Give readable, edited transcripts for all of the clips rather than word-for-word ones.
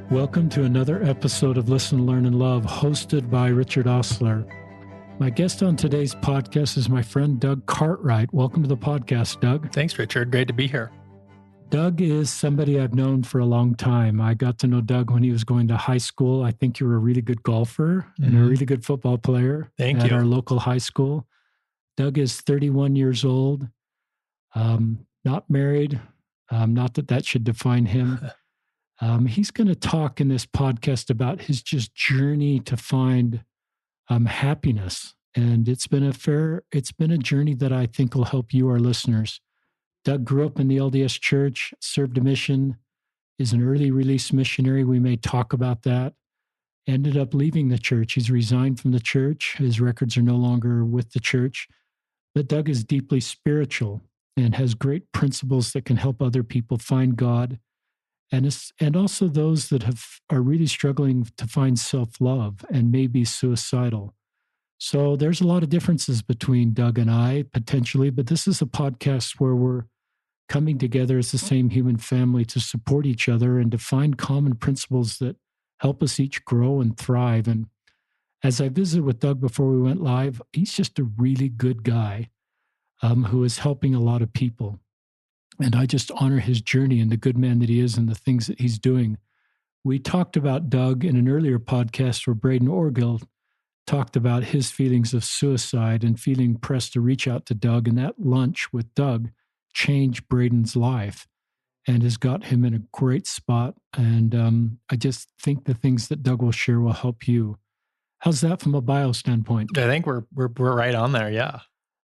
Welcome to another episode of Listen, Learn, and Love, hosted by Richard Osler. My guest on today's podcast is my friend Doug Cartwright. Welcome to the podcast, Doug. Thanks, Richard. Great to be here. Doug is somebody I've known for a long time. I got to know Doug when he was going to high school. I think you were a really good golfer and a really good football player at our local high school. Doug is 31 years old, not married, not that should define him. He's going to talk in this podcast about his just journey to find happiness. And it's been a journey that I think will help you, our listeners. Doug grew up in the LDS Church, served a mission, is an early release missionary. We may talk about that. Ended up leaving the church. He's resigned from the church. His records are no longer with the church. But Doug is deeply spiritual and has great principles that can help other people find God. And also those that are really struggling to find self-love and may be suicidal. So there's a lot of differences between Doug and I, potentially, but this is a podcast where we're coming together as the same human family to support each other and to find common principles that help us each grow and thrive. And as I visited with Doug before we went live, he's just a really good guy who is helping a lot of people. And I just honor his journey and the good man that he is and the things that he's doing. We talked about Doug in an earlier podcast where Braden Orgill talked about his feelings of suicide and feeling pressed to reach out to Doug. And that lunch with Doug changed Braden's life and has got him in a great spot. And I just think the things that Doug will share will help you. How's that from a bio standpoint? I think we're right on there. Yeah.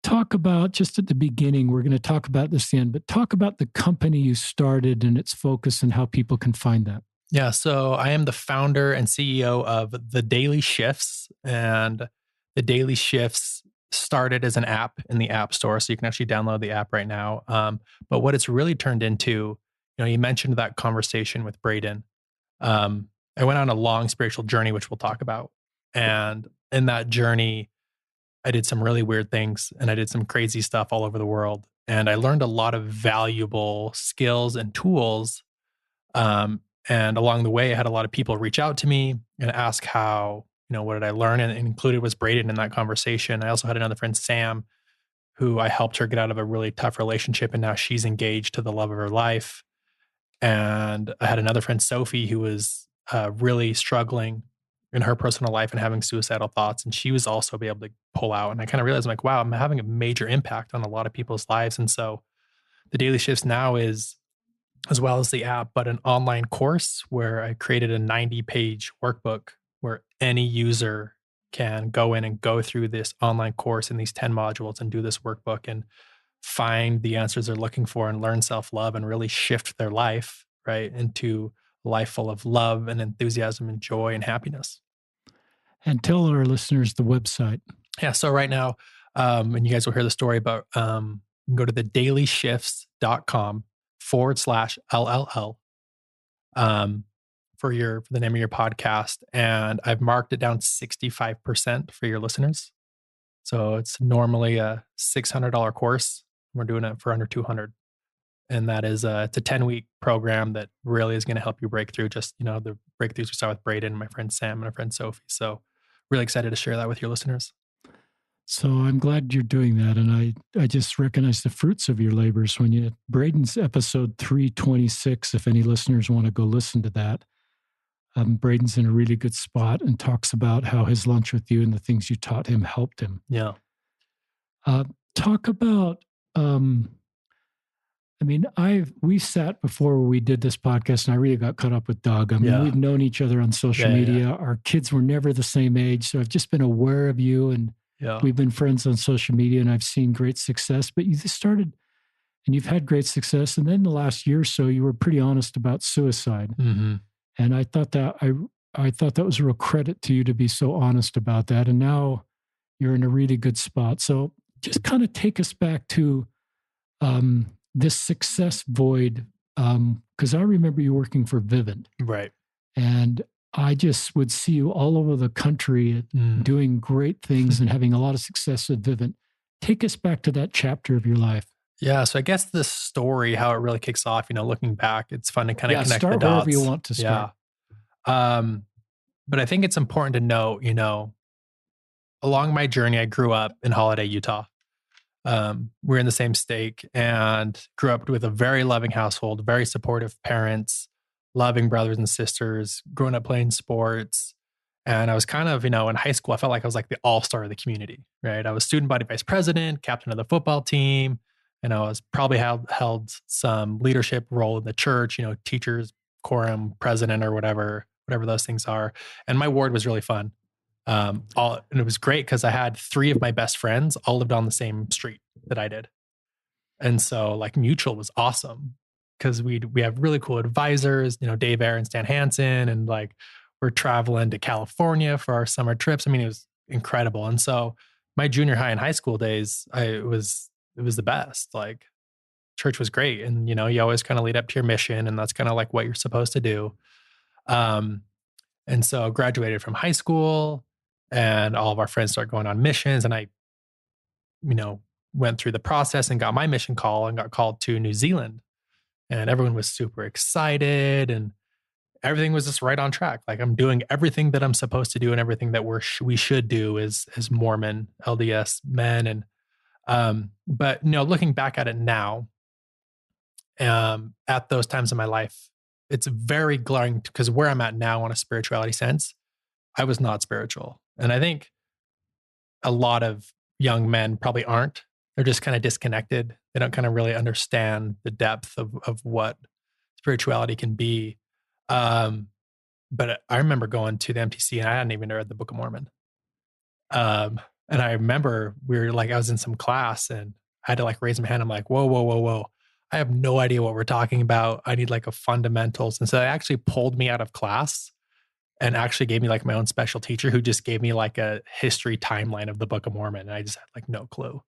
Talk about, just at the beginning, we're going to talk about this at the end, but talk about the company you started and its focus and how people can find that. Yeah. So I am the founder and CEO of The Daily Shifts. And The Daily Shifts started as an app in the App Store. So you can actually download the app right now. But what it's really turned into, you mentioned that conversation with Braden. I went on a long spiritual journey, which we'll talk about. And in that journey, I did some really weird things and I did some crazy stuff all over the world. And I learned a lot of valuable skills and tools. And along the way, I had a lot of people reach out to me and ask how, what did I learn? And included was Braden in that conversation. I also had another friend, Sam, who I helped her get out of a really tough relationship. And now she's engaged to the love of her life. And I had another friend, Sophie, who was really struggling in her personal life and having suicidal thoughts. And she was also be able to pull out. And I kind of realized, wow, I'm having a major impact on a lot of people's lives. And so The Daily Shifts now is, as well as the app, but an online course where I created a 90-page workbook where any user can go in and go through this online course in these 10 modules and do this workbook and find the answers they're looking for and learn self-love and really shift their life, right, into a life full of love and enthusiasm and joy and happiness. And tell our listeners the website. Yeah. So right now, and you guys will hear the story, but you can go to thedailyshifts.com/LLL for the name of your podcast. And I've marked it down 65% for your listeners. So it's normally a $600 course. We're doing it for under $200. And that is it's a 10-week program that really is going to help you break through just, the breakthroughs we saw with Braden, my friend Sam, and my friend Sophie. So really excited to share that with your listeners. So I'm glad you're doing that. And I just recognize the fruits of your labors when Braden's episode 326, if any listeners want to go listen to that. Braden's in a really good spot and talks about how his lunch with you and the things you taught him helped him. Yeah. Talk about, we sat before we did this podcast and I really got caught up with Doug. We've known each other on social media. Yeah. Our kids were never the same age. So I've just been aware of you and we've been friends on social media and I've seen great success, but you just started and you've had great success. And then the last year or so, you were pretty honest about suicide. Mm-hmm. And I thought that was a real credit to you to be so honest about that. And now you're in a really good spot. So just kind of take us back to this success void, because I remember you working for Vivint. Right. And I just would see you all over the country doing great things and having a lot of success at Vivint. Take us back to that chapter of your life. Yeah. So I guess the story, how it really kicks off, looking back, it's fun to kind of connect the dots. Start wherever you want to start. But I think it's important to note, along my journey, I grew up in Holiday, Utah. We're in the same state and grew up with a very loving household, very supportive parents, loving brothers and sisters, growing up playing sports. And I was kind of, in high school, I felt like I was like the all-star of the community, right? I was student body vice president, captain of the football team, and I was probably held some leadership role in the church, teachers, quorum, president, or whatever those things are. And my ward was really fun. And it was great because I had 3 of my best friends all lived on the same street that I did. And so like mutual was awesome because we have really cool advisors, Dave Aaron, Stan Hansen, and like we're traveling to California for our summer trips. I mean, it was incredible. And so my junior high and high school days, it was the best. Like church was great. And, you always kind of lead up to your mission, and that's kind of like what you're supposed to do. And so graduated from high school, and all of our friends started going on missions. And I, went through the process and got my mission call and got called to New Zealand. And everyone was super excited and everything was just right on track. Like I'm doing everything that I'm supposed to do and everything that we should do as Mormon LDS men. And, but, looking back at it now, at those times in my life, it's very glaring because where I'm at now on a spirituality sense, I was not spiritual. And I think a lot of young men probably aren't. They're just kind of disconnected. They don't kind of really understand the depth of what spirituality can be. But I remember going to the MTC and I hadn't even read the Book of Mormon. And I remember I was in some class and I had to like raise my hand. I'm like, whoa, whoa, whoa, whoa. I have no idea what we're talking about. I need like a fundamentals. And so they actually pulled me out of class and actually gave me like my own special teacher who just gave me like a history timeline of the Book of Mormon. And I just had like no clue.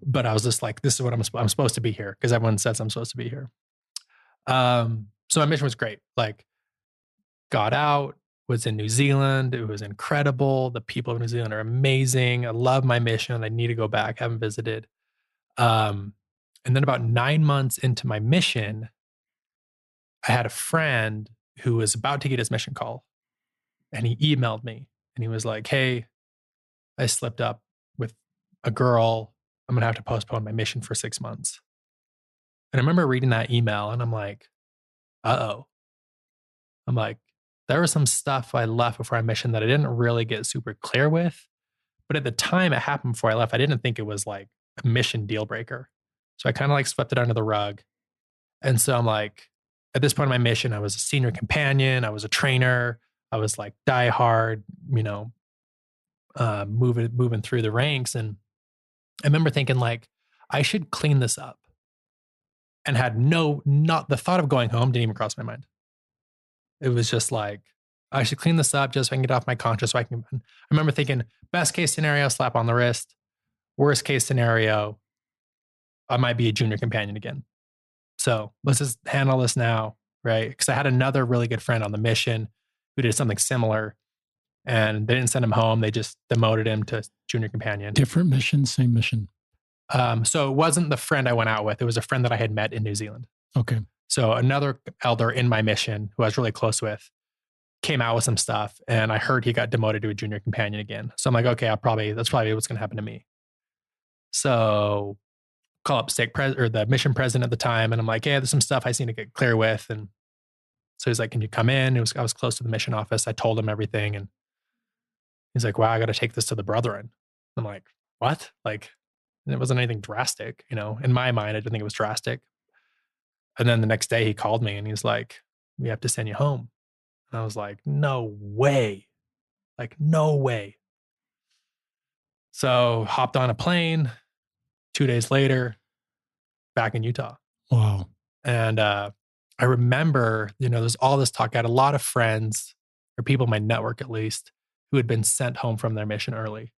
But I was just like, this is what I'm supposed to be here because everyone says I'm supposed to be here. So my mission was great. Like got out, was in New Zealand. It was incredible. The people of New Zealand are amazing. I love my mission. I need to go back. Haven't visited. And then about 9 months into my mission, I had a friend who was about to get his mission call. And he emailed me and he was like, hey, I slipped up with a girl. I'm going to have to postpone my mission for 6 months. And I remember reading that email and I'm like, uh-oh. I'm like, there was some stuff I left before I mission that I didn't really get super clear with. But at the time it happened before I left, I didn't think it was like a mission deal breaker. So I kind of like swept it under the rug. And so I'm like, at this point in my mission, I was a senior companion. I was a trainer. I was like diehard, moving through the ranks. And I remember thinking like, I should clean this up, and had not the thought of going home didn't even cross my mind. It was just like, I should clean this up just so I can get off my conscience. I remember thinking best case scenario, slap on the wrist. Worst case scenario, I might be a junior companion again. So let's just handle this now. Right. Because I had another really good friend on the mission who did something similar. And they didn't send him home. They just demoted him to junior companion. Different mission, same mission. So it wasn't the friend I went out with. It was a friend that I had met in New Zealand. Okay. So another elder in my mission who I was really close with came out with some stuff. And I heard he got demoted to a junior companion again. So I'm like, okay, that's probably what's going to happen to me. So call up the mission president at the time. And I'm like, yeah, there's some stuff I need to get clear with. And so he's like, can you come in? I was close to the mission office. I told him everything. And he's like, wow, I got to take this to the brethren. I'm like, what? Like, it wasn't anything drastic, in my mind, I didn't think it was drastic. And then the next day he called me and he's like, we have to send you home. And I was like, no way. Like, no way. So hopped on a plane 2 days later, back in Utah. Wow. And I remember, there's all this talk. I had a lot of friends, or people in my network at least, who had been sent home from their mission early.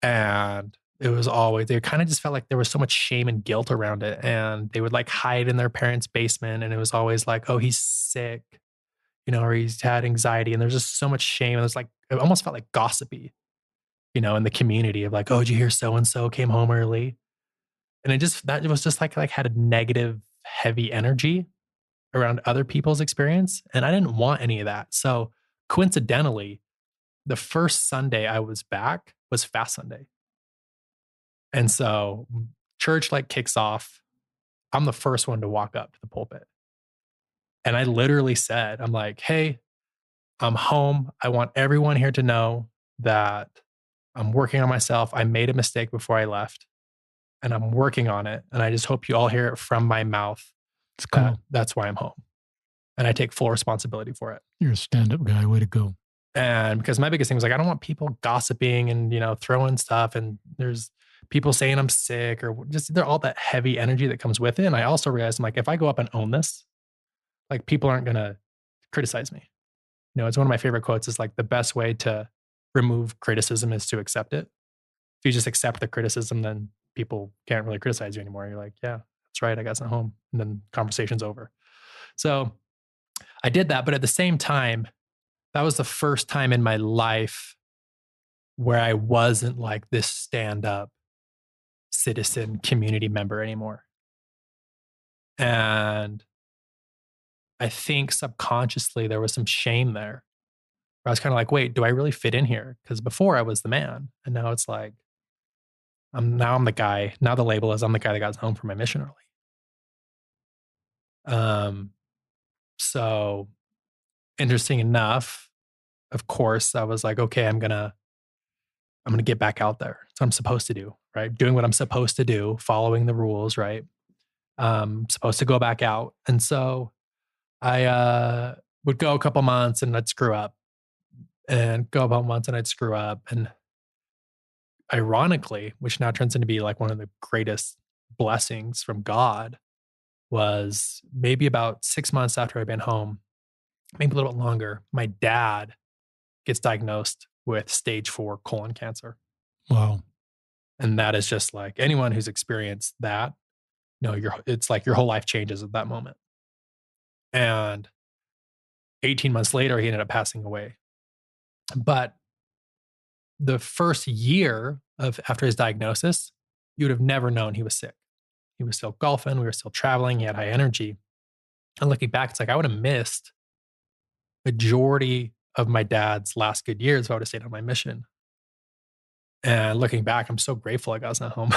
And it was always, they kind of just felt like there was so much shame and guilt around it. And they would like hide in their parents' basement. And it was always like, oh, he's sick, or he's had anxiety. And there's just so much shame. And it was like, it almost felt like gossipy, in the community of like, oh, did you hear so-and-so came home early? And it was just like had a negative, heavy energy around other people's experience. And I didn't want any of that. So coincidentally, the first Sunday I was back was Fast Sunday. And so church like kicks off. I'm the first one to walk up to the pulpit. And I literally said, I'm like, hey, I'm home. I want everyone here to know that I'm working on myself. I made a mistake before I left and I'm working on it. And I just hope you all hear it from my mouth. It's cool. That's why I'm home. And I take full responsibility for it. You're a stand-up guy. Way to go. And because my biggest thing was like, I don't want people gossiping and, throwing stuff. And there's people saying I'm sick or just they're all that heavy energy that comes with it. And I also realized I'm like, if I go up and own this, like people aren't going to criticize me. It's one of my favorite quotes is like the best way to remove criticism is to accept it. If you just accept the criticism, then people can't really criticize you anymore. You're like, yeah, that's right. I got sent home. And then conversation's over. So I did that. But at the same time, that was the first time in my life where I wasn't like this stand-up citizen community member anymore. And I think subconsciously there was some shame there. I was kind of like, wait, do I really fit in here? Because before I was the man. And now it's like, I'm the guy. Now the label is I'm the guy that got home from my mission early. So interesting enough, of course, I was like, okay, I'm gonna get back out there. That's what I'm supposed to do, right? Doing what I'm supposed to do, following the rules, right? Supposed to go back out. And so I would go a couple months and I'd screw up. And go about months and I'd screw up. And ironically, which now turns into be like one of the greatest blessings from God, was maybe about 6 months after I'd been home, maybe a little bit longer, my dad gets diagnosed with stage 4 colon cancer. Wow. And that is just like anyone who's experienced that, it's like your whole life changes at that moment. And 18 months later, he ended up passing away. But the first year after his diagnosis, you would have never known he was sick. He was still golfing. We were still traveling. He had high energy. And looking back, it's like I would have missed majority of my dad's last good years if I would have stayed on my mission. And looking back, I'm so grateful I got sent home.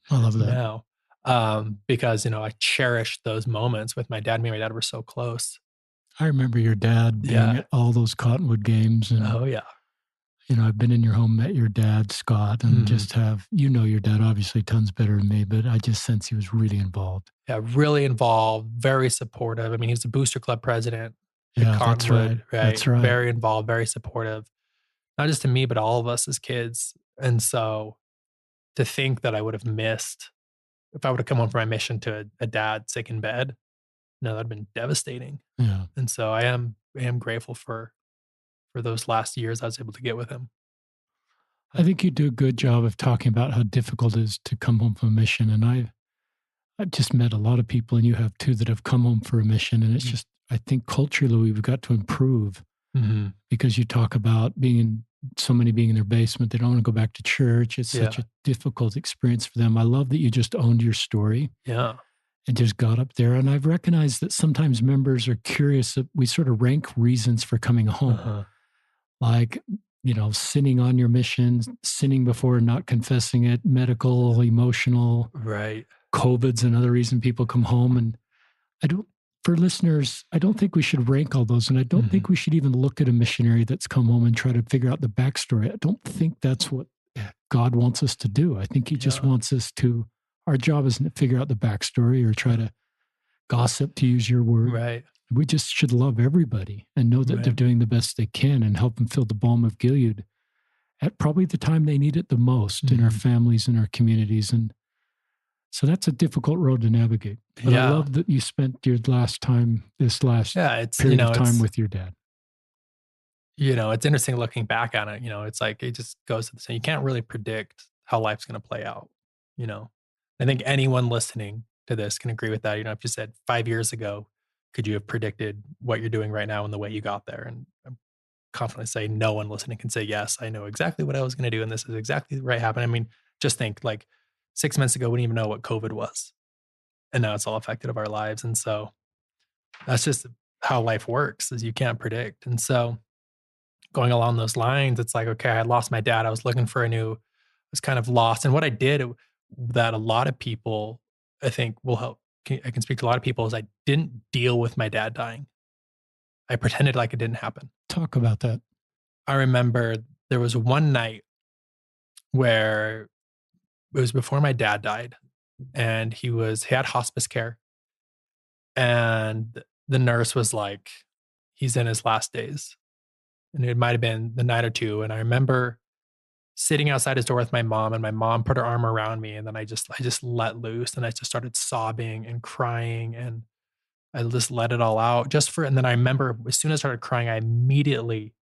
I love that. Now, because, I cherished those moments with my dad. Me and my dad were so close. I remember your dad being at all those Cottonwood games. And, oh, yeah. I've been in your home, met your dad, Scott, and just have, your dad obviously tons better than me, but I just sense he was really involved. Yeah, really involved, very supportive. I mean, he was the Booster Club president. Yeah, that's right. That's right. Very involved, very supportive, not just to me, but all of us as kids. And so to think that I would have missed, if I would have come home from my mission to a dad sick in bed, that'd have been devastating. Yeah. And so I am grateful for those last years I was able to get with him. I think you do a good job of talking about how difficult it is to come home from a mission. And I've just met a lot of people, and you have too, that have come home for a mission. And it's just, I think culturally we've got to improve because you talk about so many being in their basement. They don't want to go back to church. It's such a difficult experience for them. I love that you just owned your story. Yeah. And just got up there. And I've recognized that sometimes members are curious that we sort of rank reasons for coming home. Like, sinning on your mission, sinning before not confessing it, medical, emotional, right? COVID's another reason people come home. And for listeners, I don't think we should rank all those. And I don't think we should even look at a missionary that's come home and try to figure out the backstory. I don't think that's what God wants us to do. I think he just wants us to, our job isn't to figure out the backstory or try to gossip, to use your word. Right. We just should love everybody and know that they're doing the best they can and help them feel the balm of Gilead at probably the time they need it the most in our families and our communities. And so that's a difficult road to navigate. But I love that you spent this last period of time with your dad. It's interesting looking back on it. It's like it just goes to the same. You can't really predict how life's going to play out. I think anyone listening to this can agree with that. If you said 5 years ago, could you have predicted what you're doing right now and the way you got there? And I'm confidently say no one listening can say, yes, I know exactly what I was going to do. And this is exactly right happening. I mean, just think like 6 months ago, we didn't even know what COVID was. And now it's all affected of our lives. And so That's just how life works, is you can't predict. And so going along those lines, it's like, okay, I lost my dad. I was looking for I was kind of lost. And what I did that a lot of people, I think will help, I can speak to a lot of people, is I didn't deal with my dad dying. I pretended like it didn't happen. Talk about that. I remember there was one night where it was before my dad died, and he had hospice care. And the nurse was like, he's in his last days. And it might have been the night or two. And I remember sitting outside his door with my mom, and my mom put her arm around me. And then I just let loose, and I just started sobbing and crying. And I just let it all out and then I remember as soon as I started crying, I immediately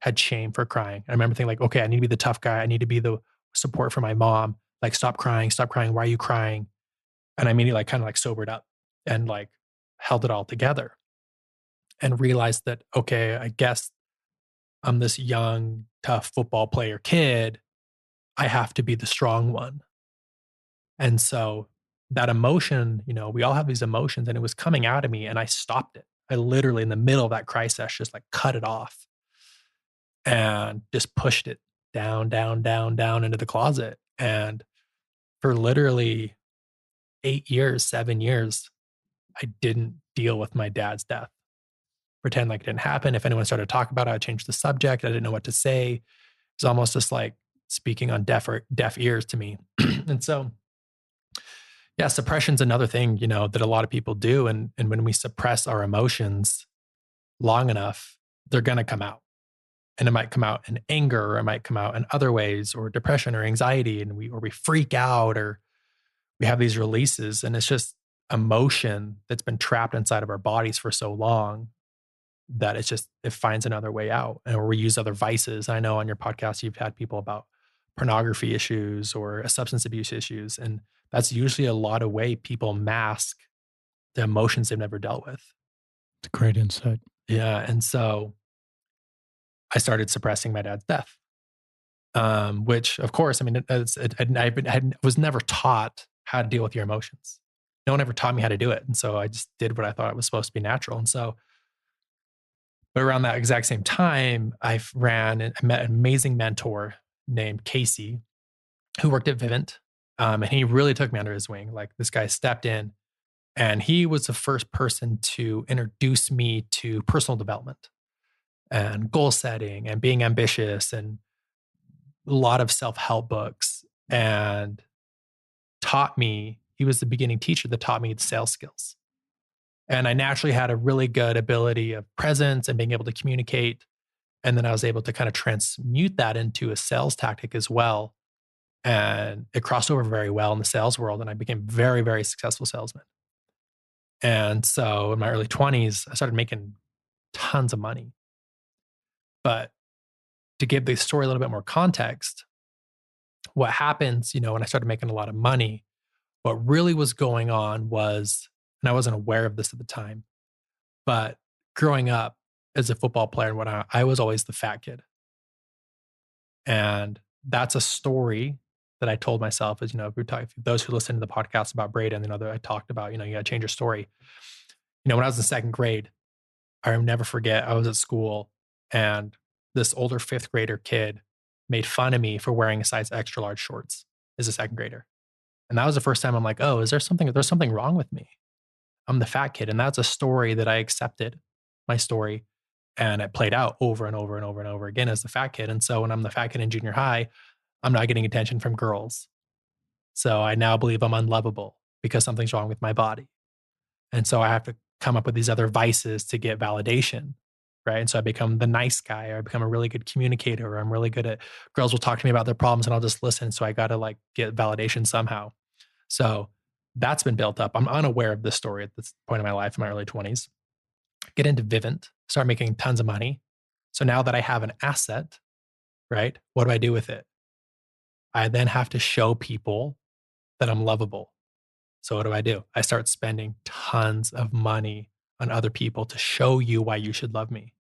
had shame for crying. I remember thinking like, okay, I need to be the tough guy. I need to be the support for my mom. Like, stop crying, stop crying. Why are you crying? And I immediately like kind of like sobered up and like held it all together and realized that, okay, I guess I'm this young, tough football player kid. I have to be the strong one. And so that emotion, we all have these emotions, and it was coming out of me, and I stopped it. I literally, in the middle of that cry session, just like cut it off and just pushed it down, down, down, down into the closet. And for literally 8 years, 7 years, I didn't deal with my dad's death. Pretend like it didn't happen. If anyone started to talk about it, I changed the subject. I didn't know what to say. It's almost just like speaking on deaf ears to me. And so, yeah, suppression's another thing, that a lot of people do. And when we suppress our emotions long enough, they're going to come out. And it might come out in anger, or it might come out in other ways, or depression or anxiety, and we freak out, or we have these releases. And it's just emotion that's been trapped inside of our bodies for so long that it finds another way out, or we use other vices. I know on your podcast, you've had people about pornography issues or substance abuse issues. And that's usually a lot of way people mask the emotions they've never dealt with. It's a great insight. Yeah. And so I started suppressing my dad's death, which of course, I mean, I was never taught how to deal with your emotions. No one ever taught me how to do it. And so I just did what I thought was supposed to be natural. And so, but around that exact same time, I met an amazing mentor named Casey, who worked at Vivint. And he really took me under his wing. Like, this guy stepped in, and he was the first person to introduce me to personal development and goal setting and being ambitious, and a lot of self-help books, and he was the beginning teacher that taught me the sales skills. And I naturally had a really good ability of presence and being able to communicate. And then I was able to kind of transmute that into a sales tactic as well. And it crossed over very well in the sales world. And I became very, very successful salesman. And so in my early 20s, I started making tons of money. But to give the story a little bit more context, what happens, when I started making a lot of money, what really was going on was, and I wasn't aware of this at the time, but growing up as a football player and whatnot, I was always the fat kid. And that's a story that I told myself is, if you're talking, those who listen to the podcast about Braden, that I talked about, you got to change your story. When I was in second grade, I'll never forget, I was at school, and this older fifth grader kid made fun of me for wearing a size extra large shorts as a second grader. And that was the first time I'm like, oh, there's something wrong with me. I'm the fat kid. And that's a story that I accepted, my story. And it played out over and over and over and over again as the fat kid. And so when I'm the fat kid in junior high, I'm not getting attention from girls. So I now believe I'm unlovable because something's wrong with my body. And so I have to come up with these other vices to get validation, right? And so I become the nice guy, or I become a really good communicator, or I'm really good at, girls will talk to me about their problems and I'll just listen. So I got to like get validation somehow. So that's been built up. I'm unaware of this story at this point in my life, in my early 20s. Get into Vivint, start making tons of money. So now that I have an asset, right? What do I do with it? I then have to show people that I'm lovable. So what do? I start spending tons of money on other people to show you why you should love me.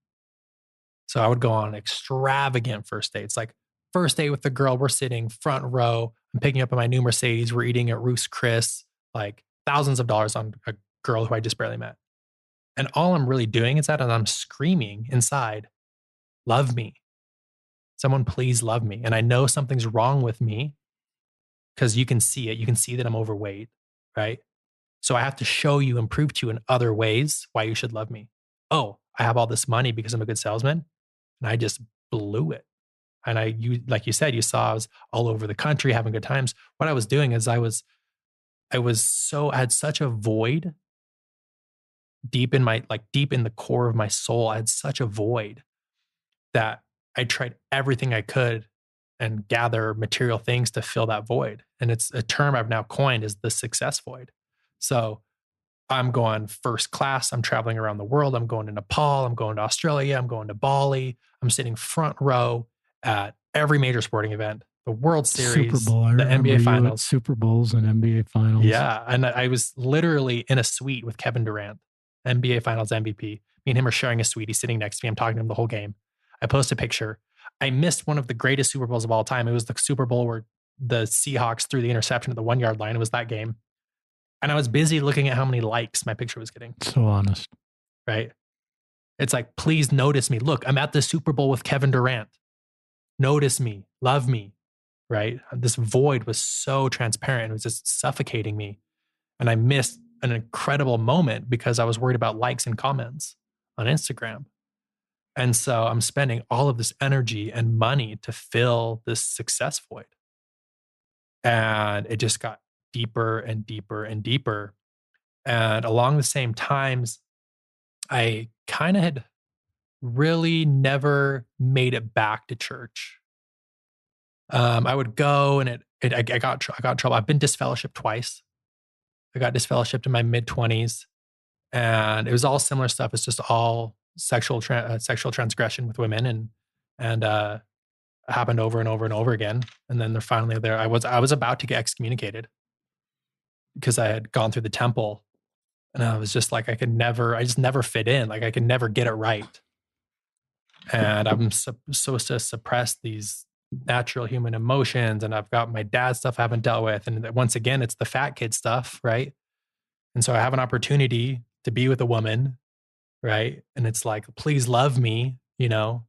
So I would go on extravagant first dates, like first date with the girl, we're sitting front row. I'm picking up in my new Mercedes. We're eating at Ruth's Chris, like thousands of dollars on a girl who I just barely met. And all I'm really doing is that, and I'm screaming inside, love me. Someone please love me. And I know something's wrong with me because you can see it. You can see that I'm overweight, right? So I have to show you and prove to you in other ways why you should love me. Oh, I have all this money because I'm a good salesman. And I just blew it. And like you said, you saw I was all over the country having good times. What I was doing is I had such a void deep in the core of my soul. I had such a void that I tried everything I could and gather material things to fill that void. And it's a term I've now coined is the success void. So I'm going first class. I'm traveling around the world. I'm going to Nepal. I'm going to Australia. I'm going to Bali. I'm sitting front row at every major sporting event, the World Super Series, Bowl. I the remember NBA you Finals. at Super Bowls and NBA Finals. Yeah. And I was literally in a suite with Kevin Durant, NBA Finals MVP. Me and him are sharing a suite. He's sitting next to me. I'm talking to him the whole game. I post a picture. I missed one of the greatest Super Bowls of all time. It was the Super Bowl where the Seahawks threw the interception at the 1 yard line. It was that game. And I was busy looking at how many likes my picture was getting. So honest. Right? It's like, please notice me. Look, I'm at the Super Bowl with Kevin Durant. Notice me. Love me. Right? This void was so transparent. It was just suffocating me. And I missed an incredible moment because I was worried about likes and comments on Instagram. And so I'm spending all of this energy and money to fill this success void. And it just got deeper and deeper and deeper. And along the same times, I kind of had really never made it back to church. I would go and I got in trouble. I've been disfellowshipped twice. I got disfellowshipped in my mid 20s, and it was all similar stuff. It's just all sexual transgression with women, and happened over and over and over again. And then they're finally there. I was about to get excommunicated because I had gone through the temple, and I was just like, I just never fit in. Like I could never get it right. And I'm supposed to suppress these natural human emotions. And I've got my dad stuff I haven't dealt with. And once again, it's the fat kid stuff, right? And so I have an opportunity to be with a woman, right? And it's like, please love me, you know?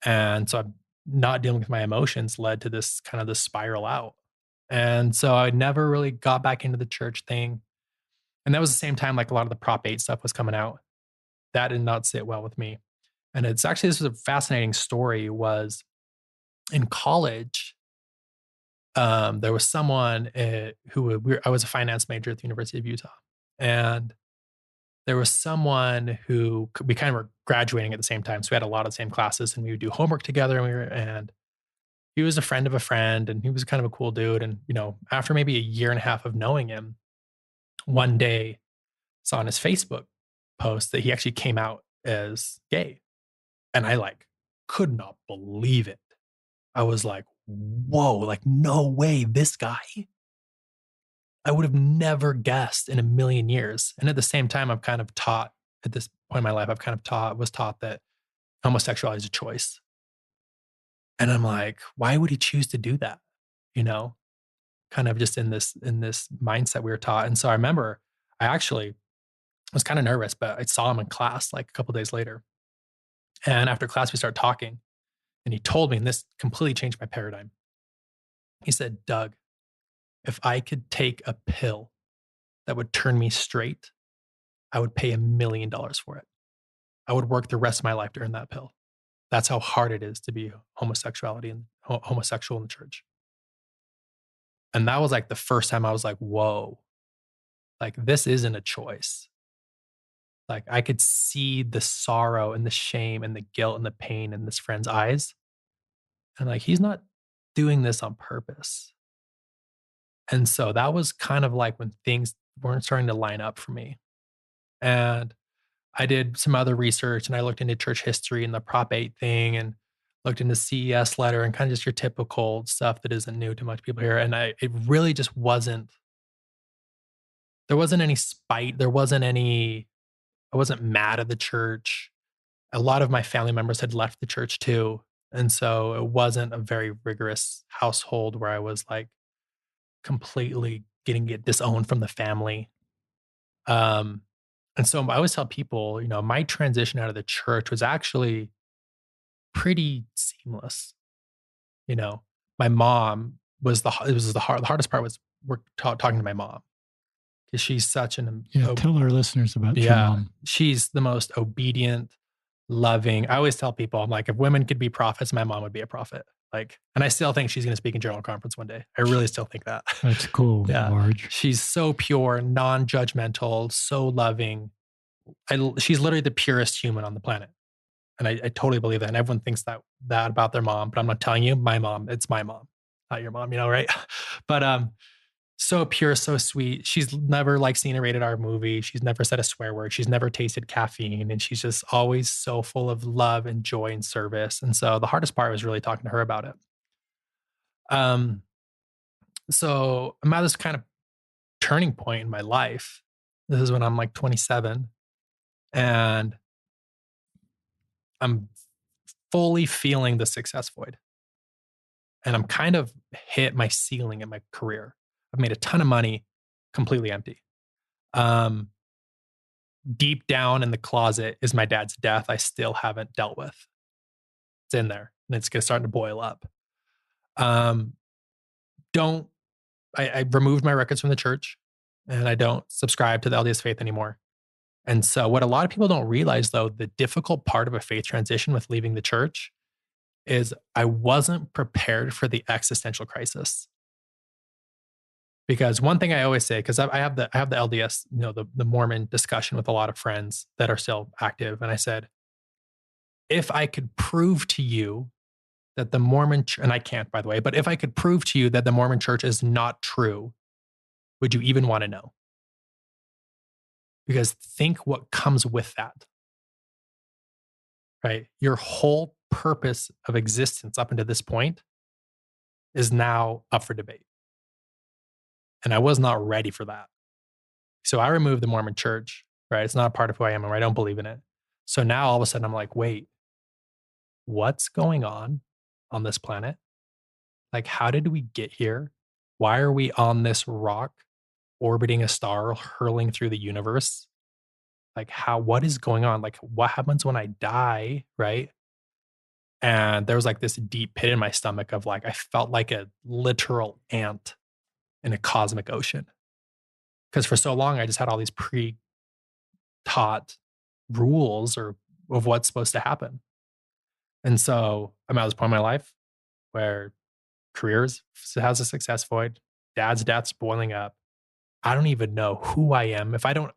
And so I'm not dealing with my emotions led to this kind of the spiral out. And so I never really got back into the church thing. And that was the same time like a lot of the Prop 8 stuff was coming out. That did not sit well with me. And it's actually, this was a fascinating story, was in college, there was someone I was a finance major at the University of Utah. And there was someone who we kind of were graduating at the same time. So we had a lot of the same classes and we would do homework together. And he was a friend of a friend and he was kind of a cool dude. And, you know, after maybe a year and a half of knowing him, one day saw on his Facebook post that he actually came out as gay. And I like could not believe it. I was like, whoa, like no way, this guy. I would have never guessed in a million years. And at the same time, I'm kind of taught at this point in my life, was taught that homosexuality is a choice. And I'm like, why would he choose to do that? You know, kind of just in this mindset we were taught. And so I remember I actually was kind of nervous, but I saw him in class like a couple of days later. And after class, we started talking. And he told me, and this completely changed my paradigm. He said, Doug, if I could take a pill that would turn me straight, I would pay $1 million for it. I would work the rest of my life to earn that pill. That's how hard it is to be homosexual in the church. And that was like the first time I was like, whoa, like this isn't a choice. Like I could see the sorrow and the shame and the guilt and the pain in this friend's eyes. And like, he's not doing this on purpose. And so that was kind of like when things weren't starting to line up for me. And I did some other research and I looked into church history and the Prop 8 thing and looked into CES letter and kind of just your typical stuff that isn't new to much people here. And it really just there wasn't any spite. I wasn't mad at the church. A lot of my family members had left the church too. And so it wasn't a very rigorous household where I was like completely getting disowned from the family. And so I always tell people, my transition out of the church was actually pretty seamless. You know, my mom was the hardest part was talking to my mom because she's such an Yeah, tell our listeners about your yeah, mom. she's the most obedient, loving. I always tell people, I'm like, if women could be prophets, my mom would be a prophet. Like, and I still think she's going to speak in general conference one day. I really still think that. That's cool, Yeah, Marge. she's so pure, non-judgmental, so loving. She's literally the purest human on the planet. And I totally believe that. And everyone thinks that about their mom, but I'm not telling you, my mom, it's my mom, not your mom, right? But so pure, so sweet. She's never like seen a rated R movie. She's never said a swear word. She's never tasted caffeine. And she's just always so full of love and joy and service. And so the hardest part was really talking to her about it. So I'm at this kind of turning point in my life. This is when I'm like 27 and I'm fully feeling the success void. And I'm kind of hit my ceiling in my career. I've made a ton of money, completely empty. Deep down in the closet is my dad's death I still haven't dealt with. It's in there and it's starting to boil up. Don't I removed my records from the church and I don't subscribe to the LDS faith anymore. And so what a lot of people don't realize though, the difficult part of a faith transition with leaving the church is I wasn't prepared for the existential crisis. Because one thing I always say, because I have the LDS, the Mormon discussion with a lot of friends that are still active. And I said, if I could prove to you that the Mormon, and I can't, by the way, but if I could prove to you that the Mormon church is not true, would you even want to know? Because think what comes with that, right? Your whole purpose of existence up until this point is now up for debate. And I was not ready for that. So I removed the Mormon church, right? It's not a part of who I am, or I don't believe in it. So now all of a sudden I'm like, wait, what's going on this planet? Like, how did we get here? Why are we on this rock orbiting a star, hurling through the universe? Like, what is going on? Like, what happens when I die, right? And there was like this deep pit in my stomach of like, I felt like a literal ant in a cosmic ocean. Because for so long, I just had all these pre-taught rules or of what's supposed to happen. And so I'm at this point in my life where careers has a success void, dad's death's boiling up. I don't even know who I am if I don't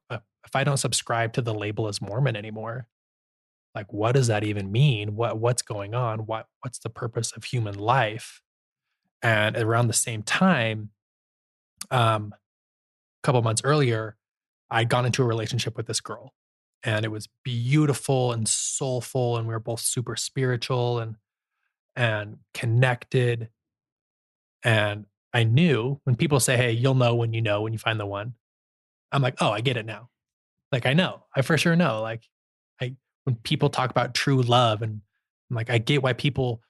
subscribe to the label as Mormon anymore. Like, what does that even mean? What's going on? What's the purpose of human life? And around the same time, a couple months earlier, I'd gone into a relationship with this girl, and it was beautiful and soulful, and we were both super spiritual and connected. And I knew when people say, "Hey, you'll know when you find the one." I'm like, "Oh, I get it now." Like I know, I for sure know. Like when people talk about true love, and I'm like, I get why people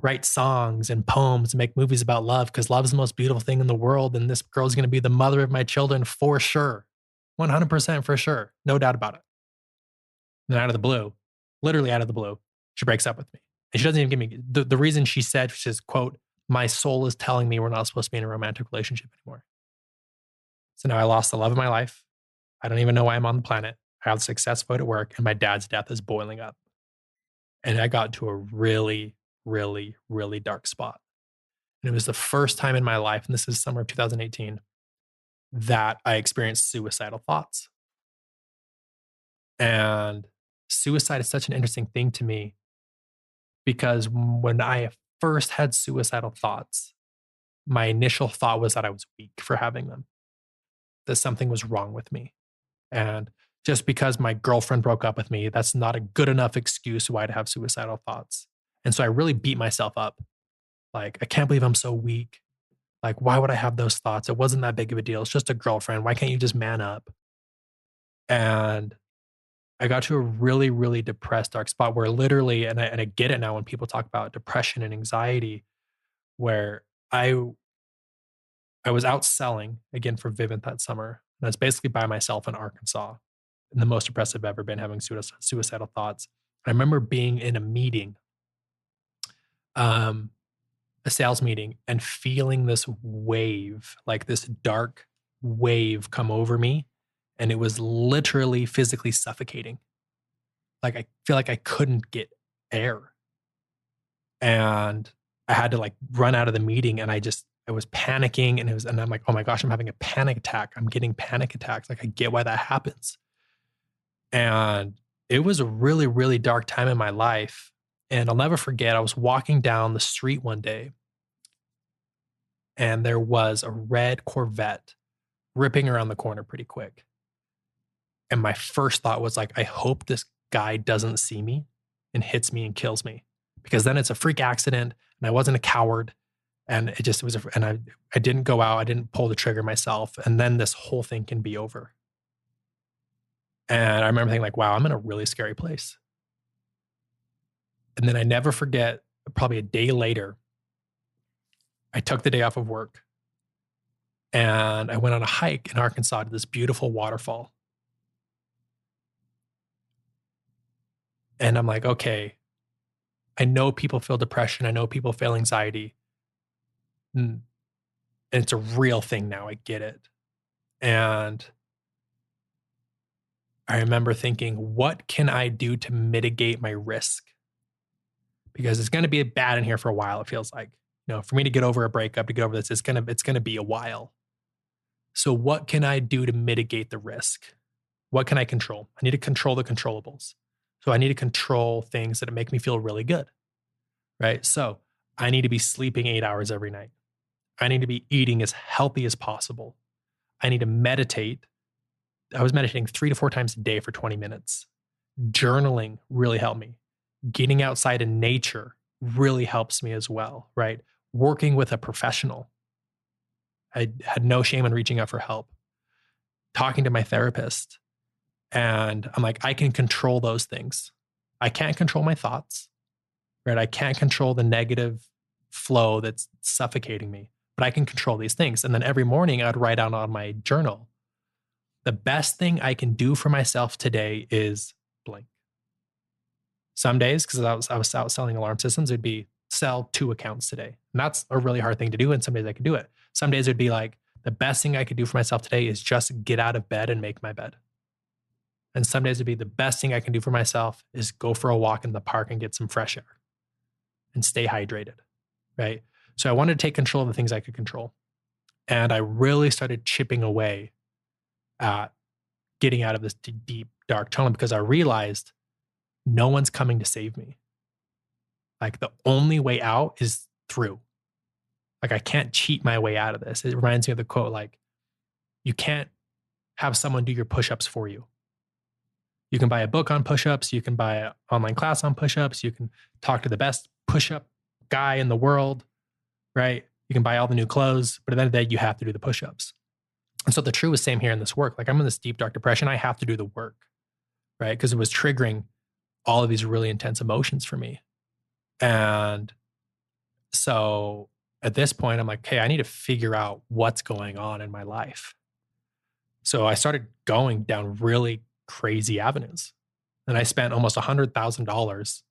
write songs and poems and make movies about love because love is the most beautiful thing in the world. And this girl's going to be the mother of my children for sure. 100% for sure. No doubt about it. And out of the blue, literally out of the blue, she breaks up with me. And she doesn't even give me the reason she said, she says, quote, "My soul is telling me we're not supposed to be in a romantic relationship anymore." So now I lost the love of my life. I don't even know why I'm on the planet. I have success void at work and my dad's death is boiling up. And I got to a really, really, really dark spot. And it was the first time in my life, and this is summer of 2018, that I experienced suicidal thoughts. And suicide is such an interesting thing to me because when I first had suicidal thoughts, my initial thought was that I was weak for having them, that something was wrong with me. And just because my girlfriend broke up with me, that's not a good enough excuse why to have suicidal thoughts. And so I really beat myself up. Like, I can't believe I'm so weak. Like, why would I have those thoughts? It wasn't that big of a deal. It's just a girlfriend. Why can't you just man up? And I got to a really, really depressed, dark spot where literally, and I get it now when people talk about depression and anxiety, where I was out selling again for Vivint that summer. And I was basically by myself in Arkansas. and the most depressed I've ever been, having suicidal thoughts. I remember being in a meeting, a sales meeting, and feeling this wave, like this dark wave come over me. And it was literally physically suffocating. Like I feel like I couldn't get air. And I had to like run out of the meeting, and I was panicking, and I'm like, oh my gosh, I'm having a panic attack. I'm getting panic attacks. Like I get why that happens. And it was a really, really dark time in my life. And I'll never forget, I was walking down the street one day, and there was a red Corvette ripping around the corner pretty quick. And my first thought was like, I hope this guy doesn't see me and hits me and kills me, because then it's a freak accident and I wasn't a coward. And I didn't go out. I didn't pull the trigger myself. And then this whole thing can be over. And I remember thinking like, wow, I'm in a really scary place. And then I never forget, probably a day later, I took the day off of work and I went on a hike in Arkansas to this beautiful waterfall. And I'm like, okay, I know people feel depression. I know people feel anxiety. And it's a real thing now. I get it. And I remember thinking, what can I do to mitigate my risk? Because it's going to be bad in here for a while, it feels like. For me to get over a breakup, to get over this, it's going to be a while. So what can I do to mitigate the risk? What can I control? I need to control the controllables. So I need to control things that make me feel really good, right? So I need to be sleeping 8 hours every night. I need to be eating as healthy as possible. I need to meditate. I was meditating 3 to 4 times a day for 20 minutes. Journaling really helped me. Getting outside in nature really helps me as well, right? Working with a professional. I had no shame in reaching out for help. Talking to my therapist. And I'm like, I can control those things. I can't control my thoughts, right? I can't control the negative flow that's suffocating me, but I can control these things. And then every morning I'd write out on my journal, the best thing I can do for myself today is blank. Some days, because I was out selling alarm systems, it'd be sell 2 accounts today. And that's a really hard thing to do. And some days I could do it. Some days it'd be like, the best thing I could do for myself today is just get out of bed and make my bed. And some days it'd be, the best thing I can do for myself is go for a walk in the park and get some fresh air and stay hydrated, right? So I wanted to take control of the things I could control. And I really started chipping away at getting out of this deep, dark tunnel, because I realized no one's coming to save me. Like the only way out is through. Like I can't cheat my way out of this. It reminds me of the quote, like, you can't have someone do your push-ups for you. You can buy a book on push-ups. You can buy an online class on push-ups. You can talk to the best push-up guy in the world, right? You can buy all the new clothes, but at the end of the day, you have to do the push-ups. And so the true is same here in this work. Like I'm in this deep, dark depression. I have to do the work, right? Because it was triggering all of these really intense emotions for me. And so at this point, I'm like, hey, I need to figure out what's going on in my life. So I started going down really crazy avenues. And I spent almost $100,000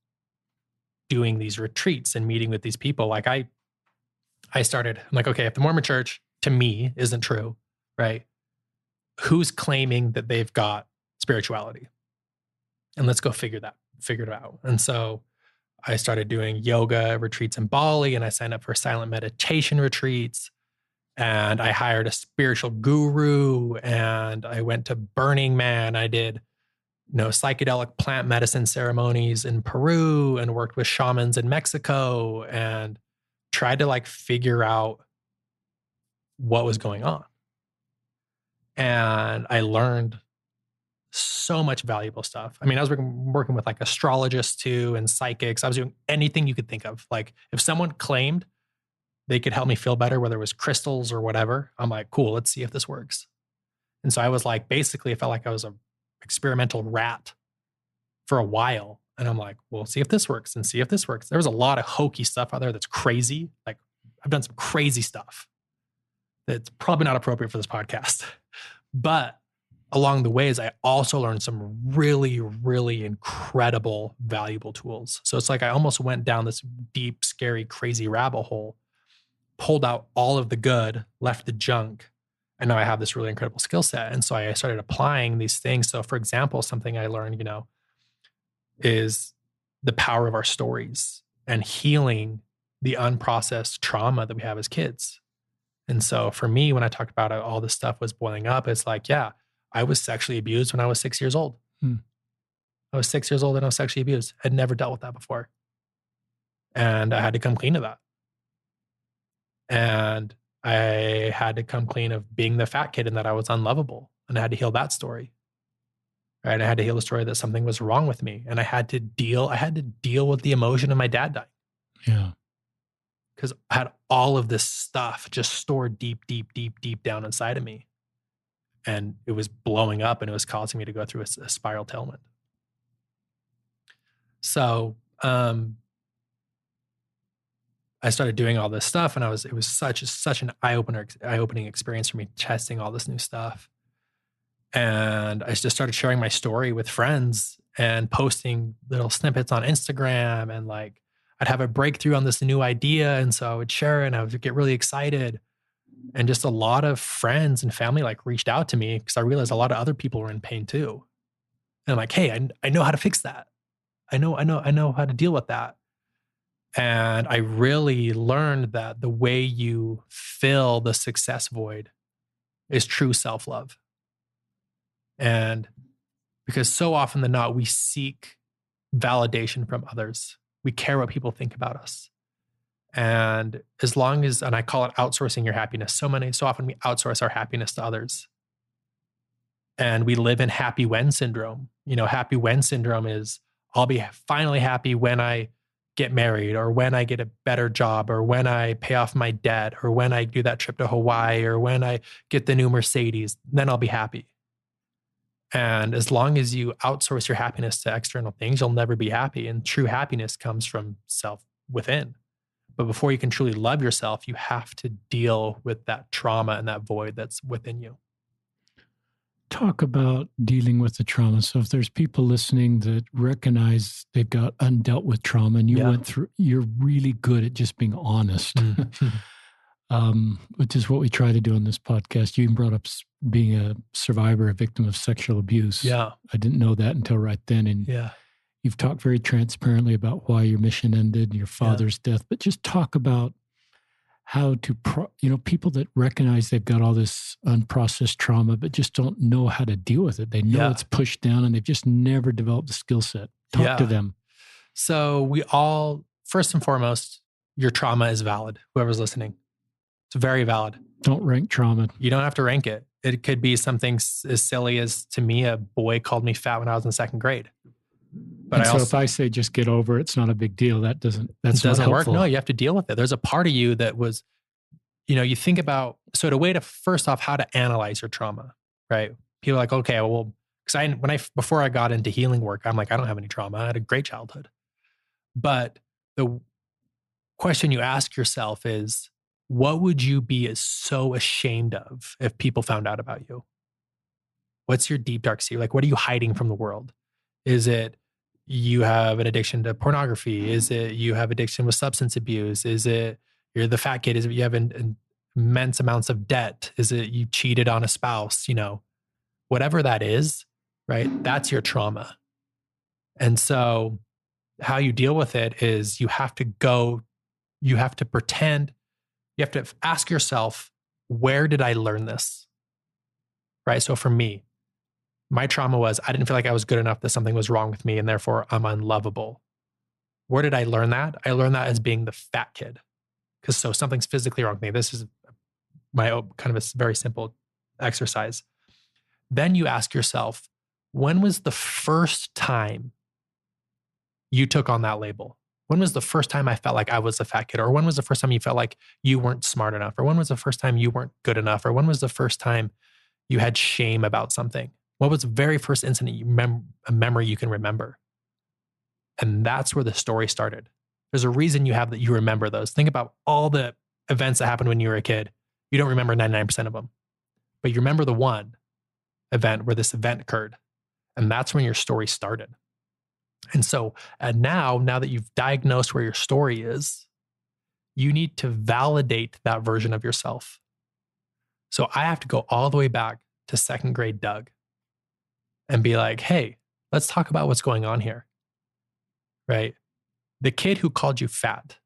doing these retreats and meeting with these people. Like I'm like, okay, if the Mormon church to me isn't true, right? Who's claiming that they've got spirituality? And let's go figure it out. And so I started doing yoga retreats in Bali, and I signed up for silent meditation retreats. And I hired a spiritual guru, and I went to Burning Man. I did, psychedelic plant medicine ceremonies in Peru and worked with shamans in Mexico and tried to like figure out what was going on. And I learned so much valuable stuff. I mean, I was working with like astrologists too and psychics. I was doing anything you could think of. Like if someone claimed they could help me feel better, whether it was crystals or whatever, I'm like, cool, let's see if this works. And so I was like, basically, it felt like I was an experimental rat for a while. And I'm like, well, see if this works and see if this works. There was a lot of hokey stuff out there that's crazy. Like I've done some crazy stuff that's probably not appropriate for this podcast. But along the ways, I also learned some really, really incredible, valuable tools. So it's like I almost went down this deep, scary, crazy rabbit hole, pulled out all of the good, left the junk, and now I have this really incredible skill set. And so I started applying these things. So for example, something I learned, is the power of our stories and healing the unprocessed trauma that we have as kids. And so for me, when I talked about all this stuff was boiling up, it's like, yeah, I was sexually abused when I was 6 years old. I was 6 years old and I was sexually abused. I'd never dealt with that before. And I had to come clean to that. And I had to come clean of being the fat kid and that I was unlovable. And I had to heal that story. Right. I had to heal the story that something was wrong with me. And I had to deal with the emotion of my dad dying. Yeah. Because I had all of this stuff just stored deep, deep, deep, deep down inside of me. And it was blowing up and it was causing me to go through a spiral tailwind. So I started doing all this stuff, and it was such an eye-opening experience for me, testing all this new stuff. And I just started sharing my story with friends and posting little snippets on Instagram, and like I'd have a breakthrough on this new idea, and so I would share it and I would get really excited. And just a lot of friends and family like reached out to me because I realized a lot of other people were in pain too. And I'm like, hey, I know how to fix that. I know how to deal with that. And I really learned that the way you fill the success void is true self-love. And because so often than not, we seek validation from others. We care what people think about us. And as long as, and I call it outsourcing your happiness, so often we outsource our happiness to others. And we live in happy when syndrome. Happy when syndrome is, I'll be finally happy when I get married, or when I get a better job, or when I pay off my debt, or when I do that trip to Hawaii, or when I get the new Mercedes, then I'll be happy. And as long as you outsource your happiness to external things, you'll never be happy. And true happiness comes from self within. But before you can truly love yourself, you have to deal with that trauma and that void that's within you. Talk about dealing with the trauma. So if there's people listening that recognize they've got undealt with trauma, and you're really good at just being honest, which is what we try to do on this podcast. You even brought up being a survivor, a victim of sexual abuse. Yeah. I didn't know that until right then. And you've talked very transparently about why your mission ended, your father's death, but just talk about how to, people that recognize they've got all this unprocessed trauma, but just don't know how to deal with it. They know it's pushed down and they've just never developed the skill set. Talk to them. So we all, first and foremost, your trauma is valid. Whoever's listening, it's very valid. Don't rank trauma. You don't have to rank it. It could be something as silly as, to me, a boy called me fat when I was in second grade. But so if I say just get over it, it's not a big deal. That doesn't work. No, you have to deal with it. There's a part of you that was, you think about, so the way to, first off, how to analyze your trauma, right? People are like, okay, well, because before I got into healing work, I'm like, I don't have any trauma. I had a great childhood. But the question you ask yourself is, what would you be so ashamed of if people found out about you? What's your deep, dark secret? Like, what are you hiding from the world? Is it you have an addiction to pornography? Is it you have addiction with substance abuse? Is it you're the fat kid? Is it you have immense amounts of debt? Is it you cheated on a spouse? Whatever that is, right? That's your trauma. And so how you deal with it is you have to pretend, you have to ask yourself, where did I learn this? Right? So for me, my trauma was I didn't feel like I was good enough, that something was wrong with me, and therefore I'm unlovable. Where did I learn that? I learned that as being the fat kid. Because so something's physically wrong with me. This is my kind of a very simple exercise. Then you ask yourself, when was the first time you took on that label? When was the first time I felt like I was a fat kid? Or when was the first time you felt like you weren't smart enough? Or when was the first time you weren't good enough? Or when was the first time you had shame about something? What was the very first incident a memory you can remember? And that's where the story started. There's a reason you have that you remember those. Think about all the events that happened when you were a kid. You don't remember 99% of them, but you remember the one. event where this event occurred. And that's when your story started. And so now that you've diagnosed where your story is, you need to validate that version of yourself. So I have to go all the way back to second grade Doug and be like, hey, let's talk about what's going on here, right? The kid who called you fat,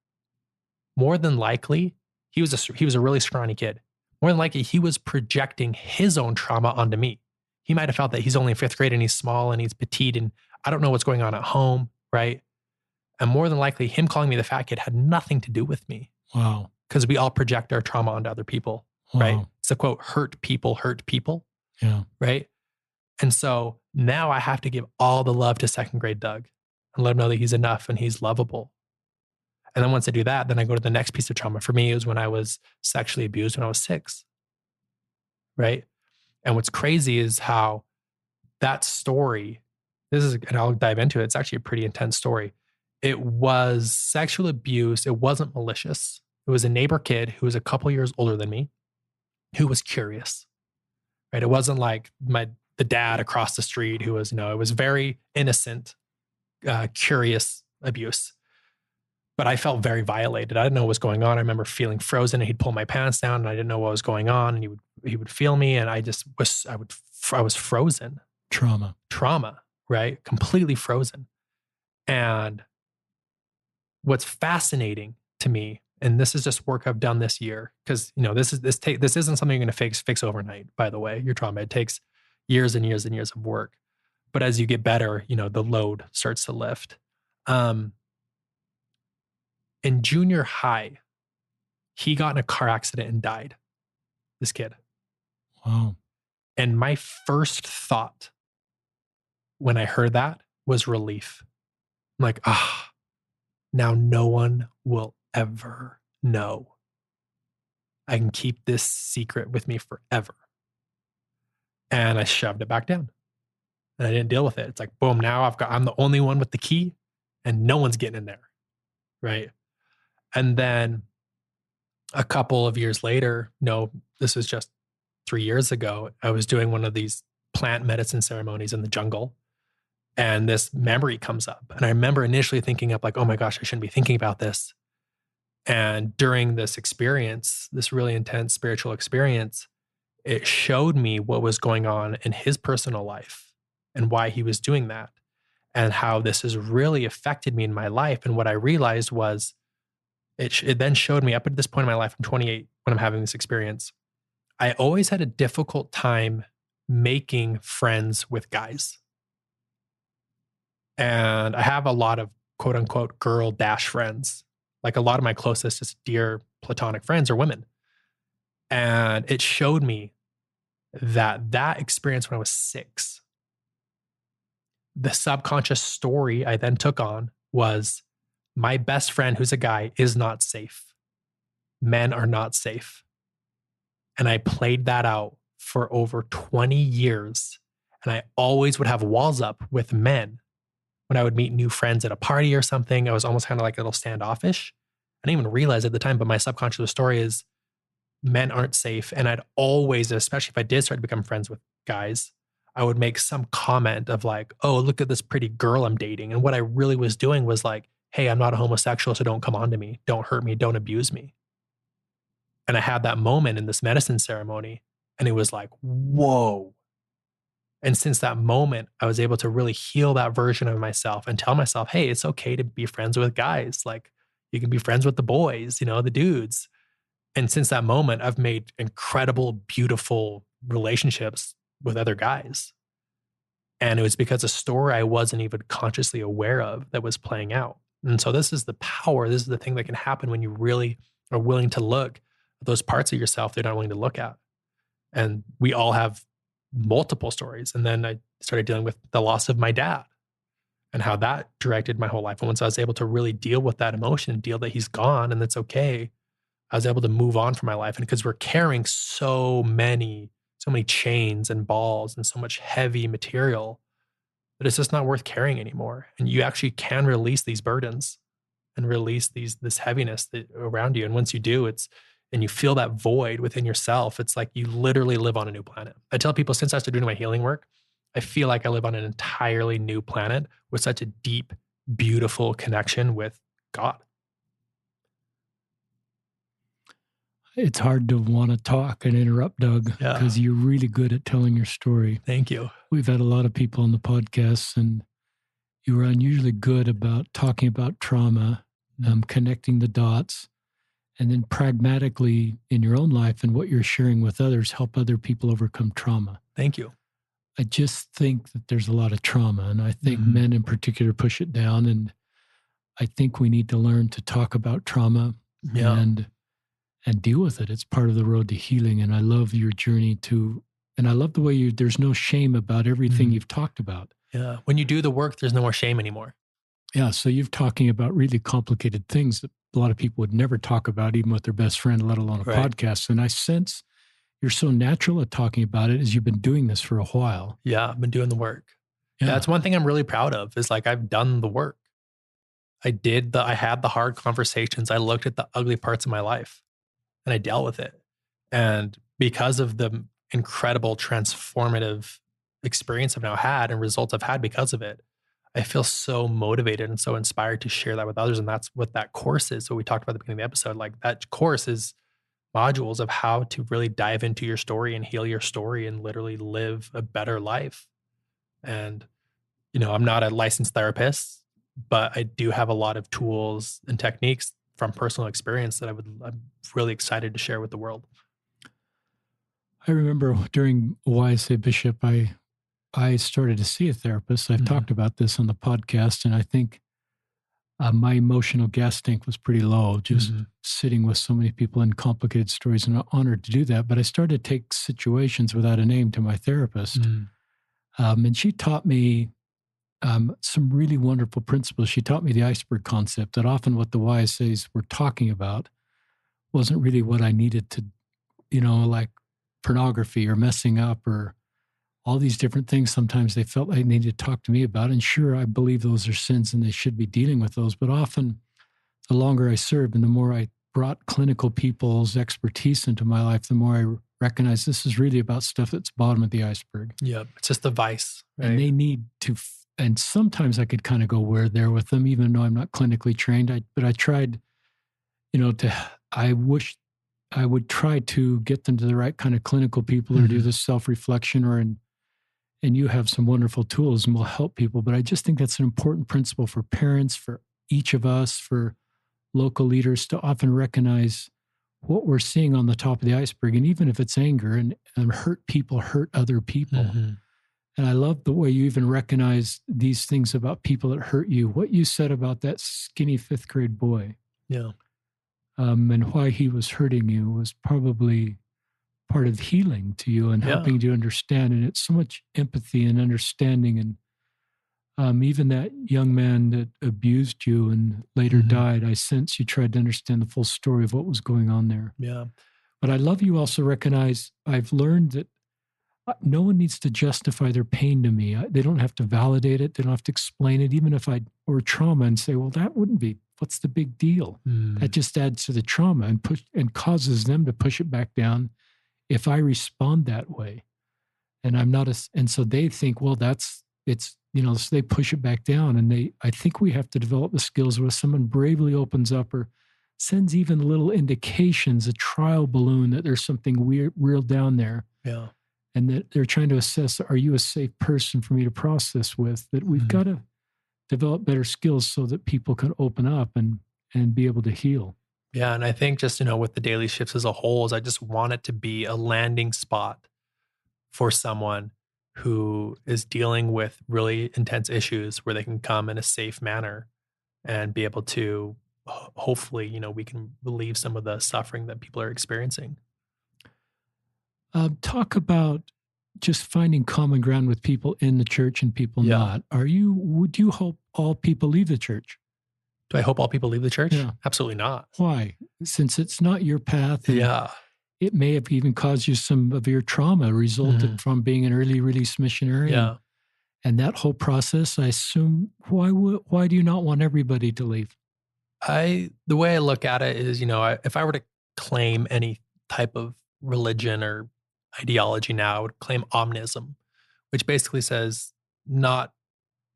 more than likely, he was a really scrawny kid. More than likely, he was projecting his own trauma onto me. He might have felt that he's only in fifth grade and he's small and he's petite and I don't know what's going on at home, right? And more than likely, him calling me the fat kid had nothing to do with me. Wow. Because we all project our trauma onto other people, right? It's a quote, hurt people. Yeah. Right? And so now I have to give all the love to second grade Doug and let him know that he's enough and he's lovable. And then once I do that, then I go to the next piece of trauma. For me, it was when I was sexually abused when I was 6, right? And what's crazy is how that story, and I'll dive into it, it's actually a pretty intense story. It was sexual abuse. It wasn't malicious. It was a neighbor kid who was a couple years older than me, who was curious, right? It wasn't like the dad across the street who was, it was very innocent, curious abuse. But I felt very violated. I didn't know what was going on. I remember feeling frozen and he'd pull my pants down and I didn't know what was going on. And he would feel me and I was frozen. Trauma, right? Completely frozen. And what's fascinating to me, and this is just work I've done this year, because this isn't something you're going to fix overnight. By the way, your trauma, it takes years and years and years of work. But as you get better, the load starts to lift. In junior high, he got in a car accident and died. This kid. Wow. And my first thought when I heard that was relief. I'm like, now no one will ever know. I can keep this secret with me forever. And I shoved it back down. And I didn't deal with it. It's like, boom, now I'm the only one with the key and no one's getting in there. Right. And then a couple of years later, this was just 3 years ago, I was doing one of these plant medicine ceremonies in the jungle. And this memory comes up. And I remember initially thinking up like, oh my gosh, I shouldn't be thinking about this. And during this experience, this really intense spiritual experience, it showed me what was going on in his personal life and why he was doing that and how this has really affected me in my life. And what I realized was it then showed me up at this point in my life, I'm 28 when I'm having this experience. I always had a difficult time making friends with guys. And I have a lot of quote unquote girl dash friends. Like a lot of my closest, just dear platonic friends are women. And it showed me that experience when I was 6, the subconscious story I then took on was my best friend, who's a guy, is not safe. Men are not safe. And I played that out for over 20 years. And I always would have walls up with men. When I would meet new friends at a party or something, I was almost kind of like a little standoffish. I didn't even realize at the time, but my subconscious story is men aren't safe. And I'd always, especially if I did start to become friends with guys, I would make some comment of like, oh, look at this pretty girl I'm dating. And what I really was doing was like, hey, I'm not a homosexual, so don't come on to me. Don't hurt me. Don't abuse me. And I had that moment in this medicine ceremony, and it was like, whoa. And since that moment, I was able to really heal that version of myself and tell myself, hey, it's okay to be friends with guys. Like you can be friends with the boys, the dudes. And since that moment, I've made incredible, beautiful relationships with other guys. And it was because a story I wasn't even consciously aware of that was playing out. And so this is the power. This is the thing that can happen when you really are willing to look at those parts of yourself they're not willing to look at. And we all have multiple stories. And then I started dealing with the loss of my dad and how that directed my whole life. And once I was able to really deal with that emotion, deal that he's gone and that's okay, I was able to move on from my life. And because we're carrying so many chains and balls and so much heavy material that it's just not worth carrying anymore. And you actually can release these burdens and release this heaviness around you. And once you do, it's and you feel that void within yourself, it's like you literally live on a new planet. I tell people since I started doing my healing work, I feel like I live on an entirely new planet with such a deep, beautiful connection with God. It's hard to want to talk and interrupt, Doug, because you're really good at telling your story. Thank you. We've had a lot of people on the podcast, and you were unusually good about talking about trauma, connecting the dots, and then pragmatically in your own life and what you're sharing with others, help other people overcome trauma. Thank you. I just think that there's a lot of trauma, and I think men in particular push it down. And I think we need to learn to talk about trauma and deal with it. It's part of the road to healing. And I love your journey and I love the way there's no shame about everything you've talked about. Yeah. When you do the work, there's no more shame anymore. Yeah. So you're talking about really complicated things that a lot of people would never talk about, even with their best friend, let alone a podcast. And I sense you're so natural at talking about it as you've been doing this for a while. Yeah. I've been doing the work. Yeah. That's one thing I'm really proud of is like, I've done the work. I had the hard conversations. I looked at the ugly parts of my life and I dealt with it. And because of the incredible transformative experience I've now had and results I've had because of it, I feel so motivated and so inspired to share that with others. And that's what that course is. So we talked about at the beginning of the episode, like that course is modules of how to really dive into your story and heal your story and literally live a better life. And, I'm not a licensed therapist, but I do have a lot of tools and techniques from personal experience that I'm really excited to share with the world. I remember during YSA Bishop, I started to see a therapist. I've talked about this on the podcast, and I think my emotional gas tank was pretty low, just sitting with so many people and complicated stories, and I'm honored to do that. But I started to take situations without a name to my therapist. And she taught me some really wonderful principles. She taught me the iceberg concept, that often what the YSAs were talking about wasn't really what I needed to, like pornography or messing up or all these different things. Sometimes they felt like they needed to talk to me about. And sure, I believe those are sins and they should be dealing with those. But often the longer I served and the more I brought clinical people's expertise into my life, the more I recognize this is really about stuff that's bottom of the iceberg. Yeah, it's just the vice. Right? And they need to, and sometimes I could kind of go there with them, even though I'm not clinically trained. But I tried, I wish I would try to get them to the right kind of clinical people or do this self-reflection and you have some wonderful tools and will help people. But I just think that's an important principle for parents, for each of us, for local leaders to often recognize what we're seeing on the top of the iceberg. And even if it's anger and hurt people hurt other people. And I love the way you even recognize these things about people that hurt you. What you said about that skinny 5th grade boy. Yeah. And why he was hurting you was probably part of healing to you and helping you understand. And it's so much empathy and understanding. And even that young man that abused you and later died, I sense you tried to understand the full story of what was going on there. Yeah. But I love you also recognize, I've learned that no one needs to justify their pain to me. They don't have to validate it. They don't have to explain it. Even if or trauma and say, well, that wouldn't be, what's the big deal? That just adds to the trauma and causes them to push it back down if I respond that way. And I'm not and so they think, well, so they push it back down. And I think we have to develop the skills where someone bravely opens up or sends even little indications, a trial balloon that there's something weird, real down there. Yeah. And that they're trying to assess, are you a safe person for me to process with? That we've got to develop better skills so that people can open up and be able to heal. Yeah. And I think just, with the daily shifts as a whole, is I just want it to be a landing spot for someone who is dealing with really intense issues where they can come in a safe manner and be able to, hopefully, we can relieve some of the suffering that people are experiencing. Talk about just finding common ground with people in the church and people not. Would you hope all people leave the church? Do I hope all people leave the church? Yeah. Absolutely not. Why? Since it's not your path. Yeah. It may have even caused you some of your trauma resulted from being an early release missionary. Yeah. And that whole process, I assume, why do you not want everybody to leave? The way I look at it is, if I were to claim any type of religion or ideology now. I would claim omnism, which basically says not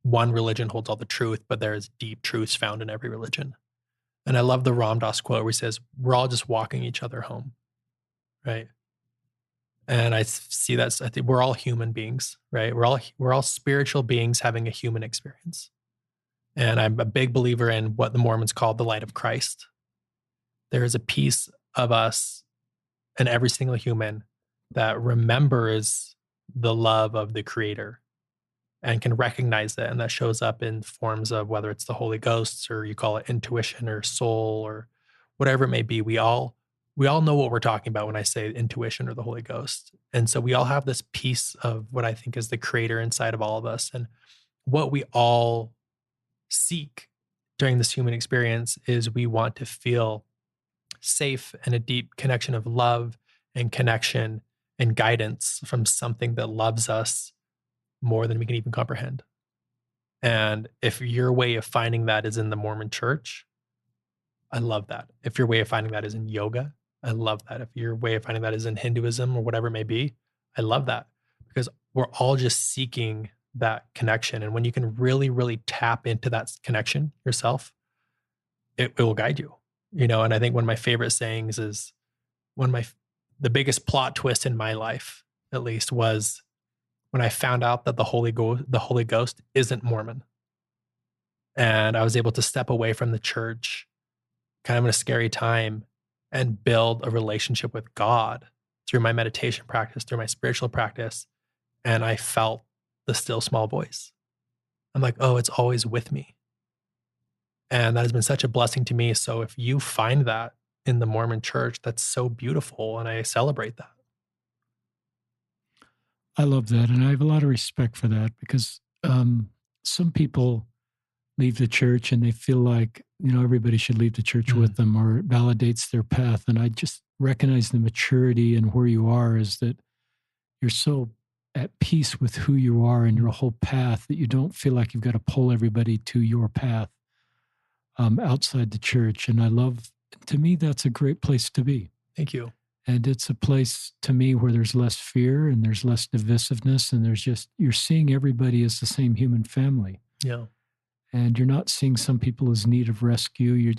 one religion holds all the truth, but there is deep truths found in every religion. And I love the Ram Dass quote where he says, we're all just walking each other home, right? And I see that, I think we're all human beings, right? We're all spiritual beings having a human experience. And I'm a big believer in what the Mormons call the light of Christ. There is a piece of us in every single human that remembers the love of the Creator and can recognize it. And that shows up in forms of whether it's the Holy Ghost or you call it intuition or soul or whatever it may be. We all know what we're talking about when I say intuition or the Holy Ghost. And so we all have this piece of what I think is the Creator inside of all of us. And what we all seek during this human experience is we want to feel safe and a deep connection of love and connection and guidance from something that loves us more than we can even comprehend. And if your way of finding that is in the Mormon church, I love that. If your way of finding that is in yoga, I love that. If your way of finding that is in Hinduism or whatever it may be, I love that, because we're all just seeking that connection. And when you can really, really tap into that connection yourself, it will guide you, and I think one of my favorite sayings is the biggest plot twist in my life, at least, was when I found out that the Holy Ghost isn't Mormon. And I was able to step away from the church kind of in a scary time and build a relationship with God through my meditation practice, through my spiritual practice. And I felt the still small voice. I'm like, oh, it's always with me. And that has been such a blessing to me. So if you find that in the Mormon church, that's so beautiful. And I celebrate that. I love that. And I have a lot of respect for that, because some people leave the church and they feel like, everybody should leave the church with them, or it validates their path. And I just recognize the maturity and where you are is that you're so at peace with who you are and your whole path that you don't feel like you've got to pull everybody to your path outside the church. And to me, that's a great place to be. Thank you. And it's a place to me where there's less fear and there's less divisiveness, and you're seeing everybody as the same human family. Yeah. And you're not seeing some people as need of rescue.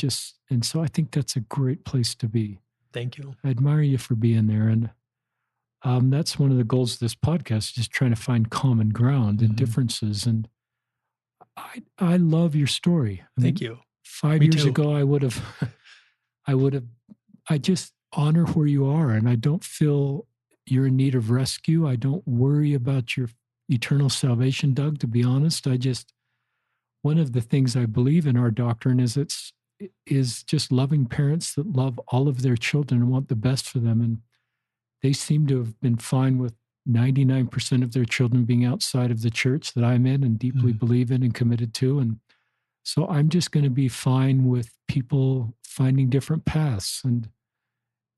And so I think that's a great place to be. Thank you. I admire you for being there. And that's one of the goals of this podcast, just trying to find common ground and differences. And I love your story. Thank you. 5 years ago, I just honor where you are, and I don't feel you're in need of rescue. I don't worry about your eternal salvation, Doug, to be honest. One of the things I believe in our doctrine is just loving parents that love all of their children and want the best for them. And they seem to have been fine with 99% of their children being outside of the church that I'm in and deeply believe in and committed to. And so I'm just going to be fine with people finding different paths. And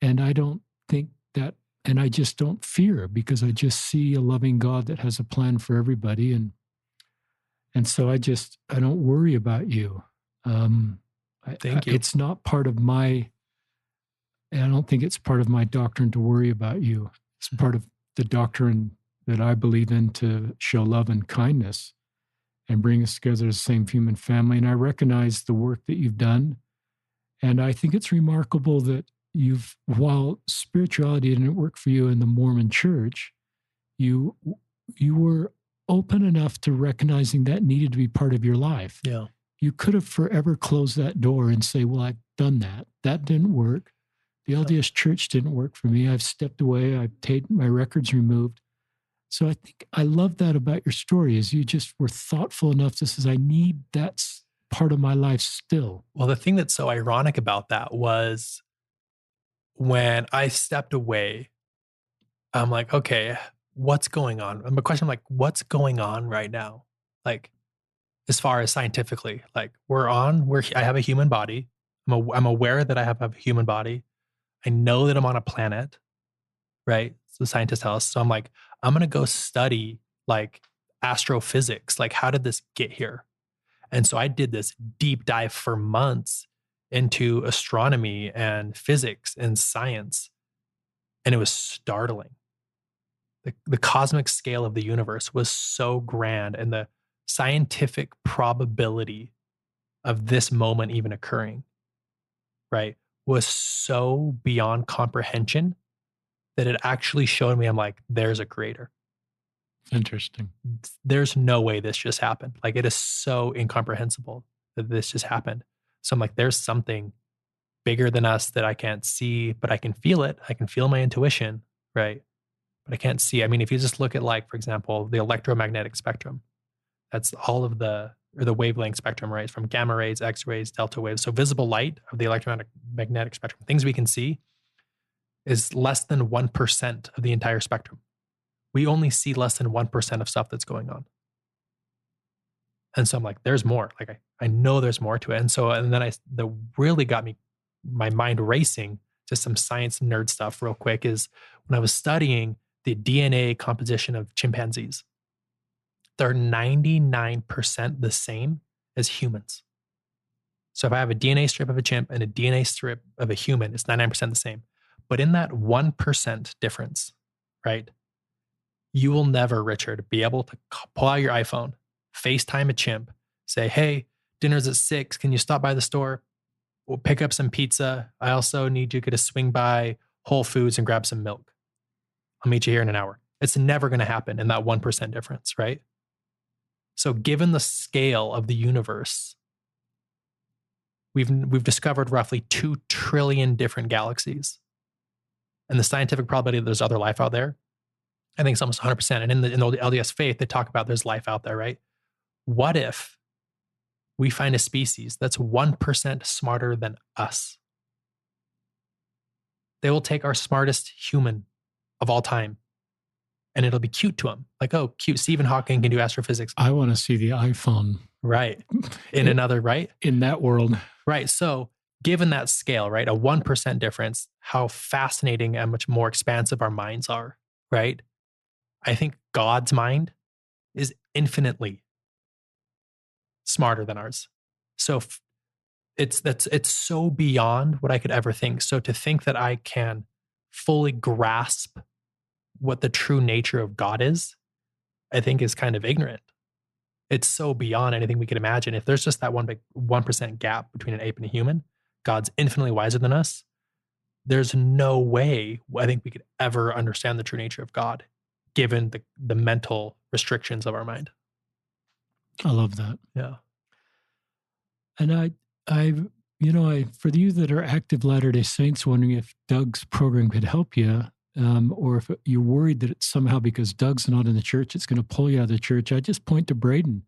I don't think that, and I just don't fear, because I just see a loving God that has a plan for everybody. And so I don't worry about you. Thank you. It's not part of I don't think it's part of my doctrine to worry about you. It's part of the doctrine that I believe in, to show love and kindness and bring us together as the same human family. And I recognize the work that you've done. And I think it's remarkable that while spirituality didn't work for you in the Mormon church, you were open enough to recognizing that needed to be part of your life. Yeah. You could have forever closed that door and say, well, I've done that. That didn't work. The LDS church didn't work for me. I've stepped away. I've taken my records removed. So I think I love that about your story, is you just were thoughtful enough to say, I need that part of my life still. Well, the thing that's so ironic about that was when I stepped away, I'm like, okay, what's going on? And my question, I'm like, what's going on right now? Like, as far as scientifically, like I have a human body. I'm aware that I have a human body. I know that I'm on a planet, right? So scientists tell us. So I'm like, I'm going to go study like astrophysics. Like, how did this get here? And so I did this deep dive for months into astronomy and physics and science. And it was startling. The cosmic scale of the universe was so grand, and the scientific probability of this moment even occurring, right, was so beyond comprehension that it actually showed me, I'm like, there's a creator. Interesting. There's no way this just happened. Like, it is so incomprehensible that this just happened. So I'm like, there's something bigger than us that I can't see, but I can feel it. I can feel my intuition, right? But I can't see. I mean, if you just look at, like, for example, the electromagnetic spectrum, that's all of the wavelength spectrum, right? From gamma rays, X rays, delta waves. So visible light of the electromagnetic spectrum, things we can see, is less than 1% of the entire spectrum. We only see less than 1% of stuff that's going on. And so I'm like, there's more. Like, I know there's more to it. And so, and then that really got me, my mind racing to some science nerd stuff real quick, is when I was studying the DNA composition of chimpanzees. They're 99% the same as humans. So if I have a DNA strip of a chimp and a DNA strip of a human, it's 99% the same. But in that 1% difference, right, you will never, Richard, be able to pull out your iPhone, FaceTime a chimp, say, hey, dinner's at 6. Can you stop by the store? We'll pick up some pizza. I also need you to swing by Whole Foods and grab some milk. I'll meet you here in an hour. It's never going to happen in that 1% difference, right? So given the scale of the universe, we've discovered roughly 2 trillion different galaxies. And the scientific probability that there's other life out there, I think it's almost 100%. And in the LDS faith, they talk about there's life out there, right? What if we find a species that's 1% smarter than us? They will take our smartest human of all time, and it'll be cute to them. Like, oh, cute, Stephen Hawking can do astrophysics. I want to see the iPhone. Right. In another, right? In that world. Right. So given that scale, right, a 1% difference, how fascinating and much more expansive our minds are, right? I think God's mind is infinitely smarter than ours. So it's so beyond what I could ever think. So to think that I can fully grasp what the true nature of God is, I think is kind of ignorant. It's so beyond anything we could imagine. If there's just that 1% gap between an ape and a human, God's infinitely wiser than us. There's no way I think we could ever understand the true nature of God, given the mental restrictions of our mind. I love that. Yeah. And I, for you that are active Latter-day Saints, wondering if Doug's program could help you, or if you're worried that it's somehow because Doug's not in the church, it's going to pull you out of the church, I just point to Braden,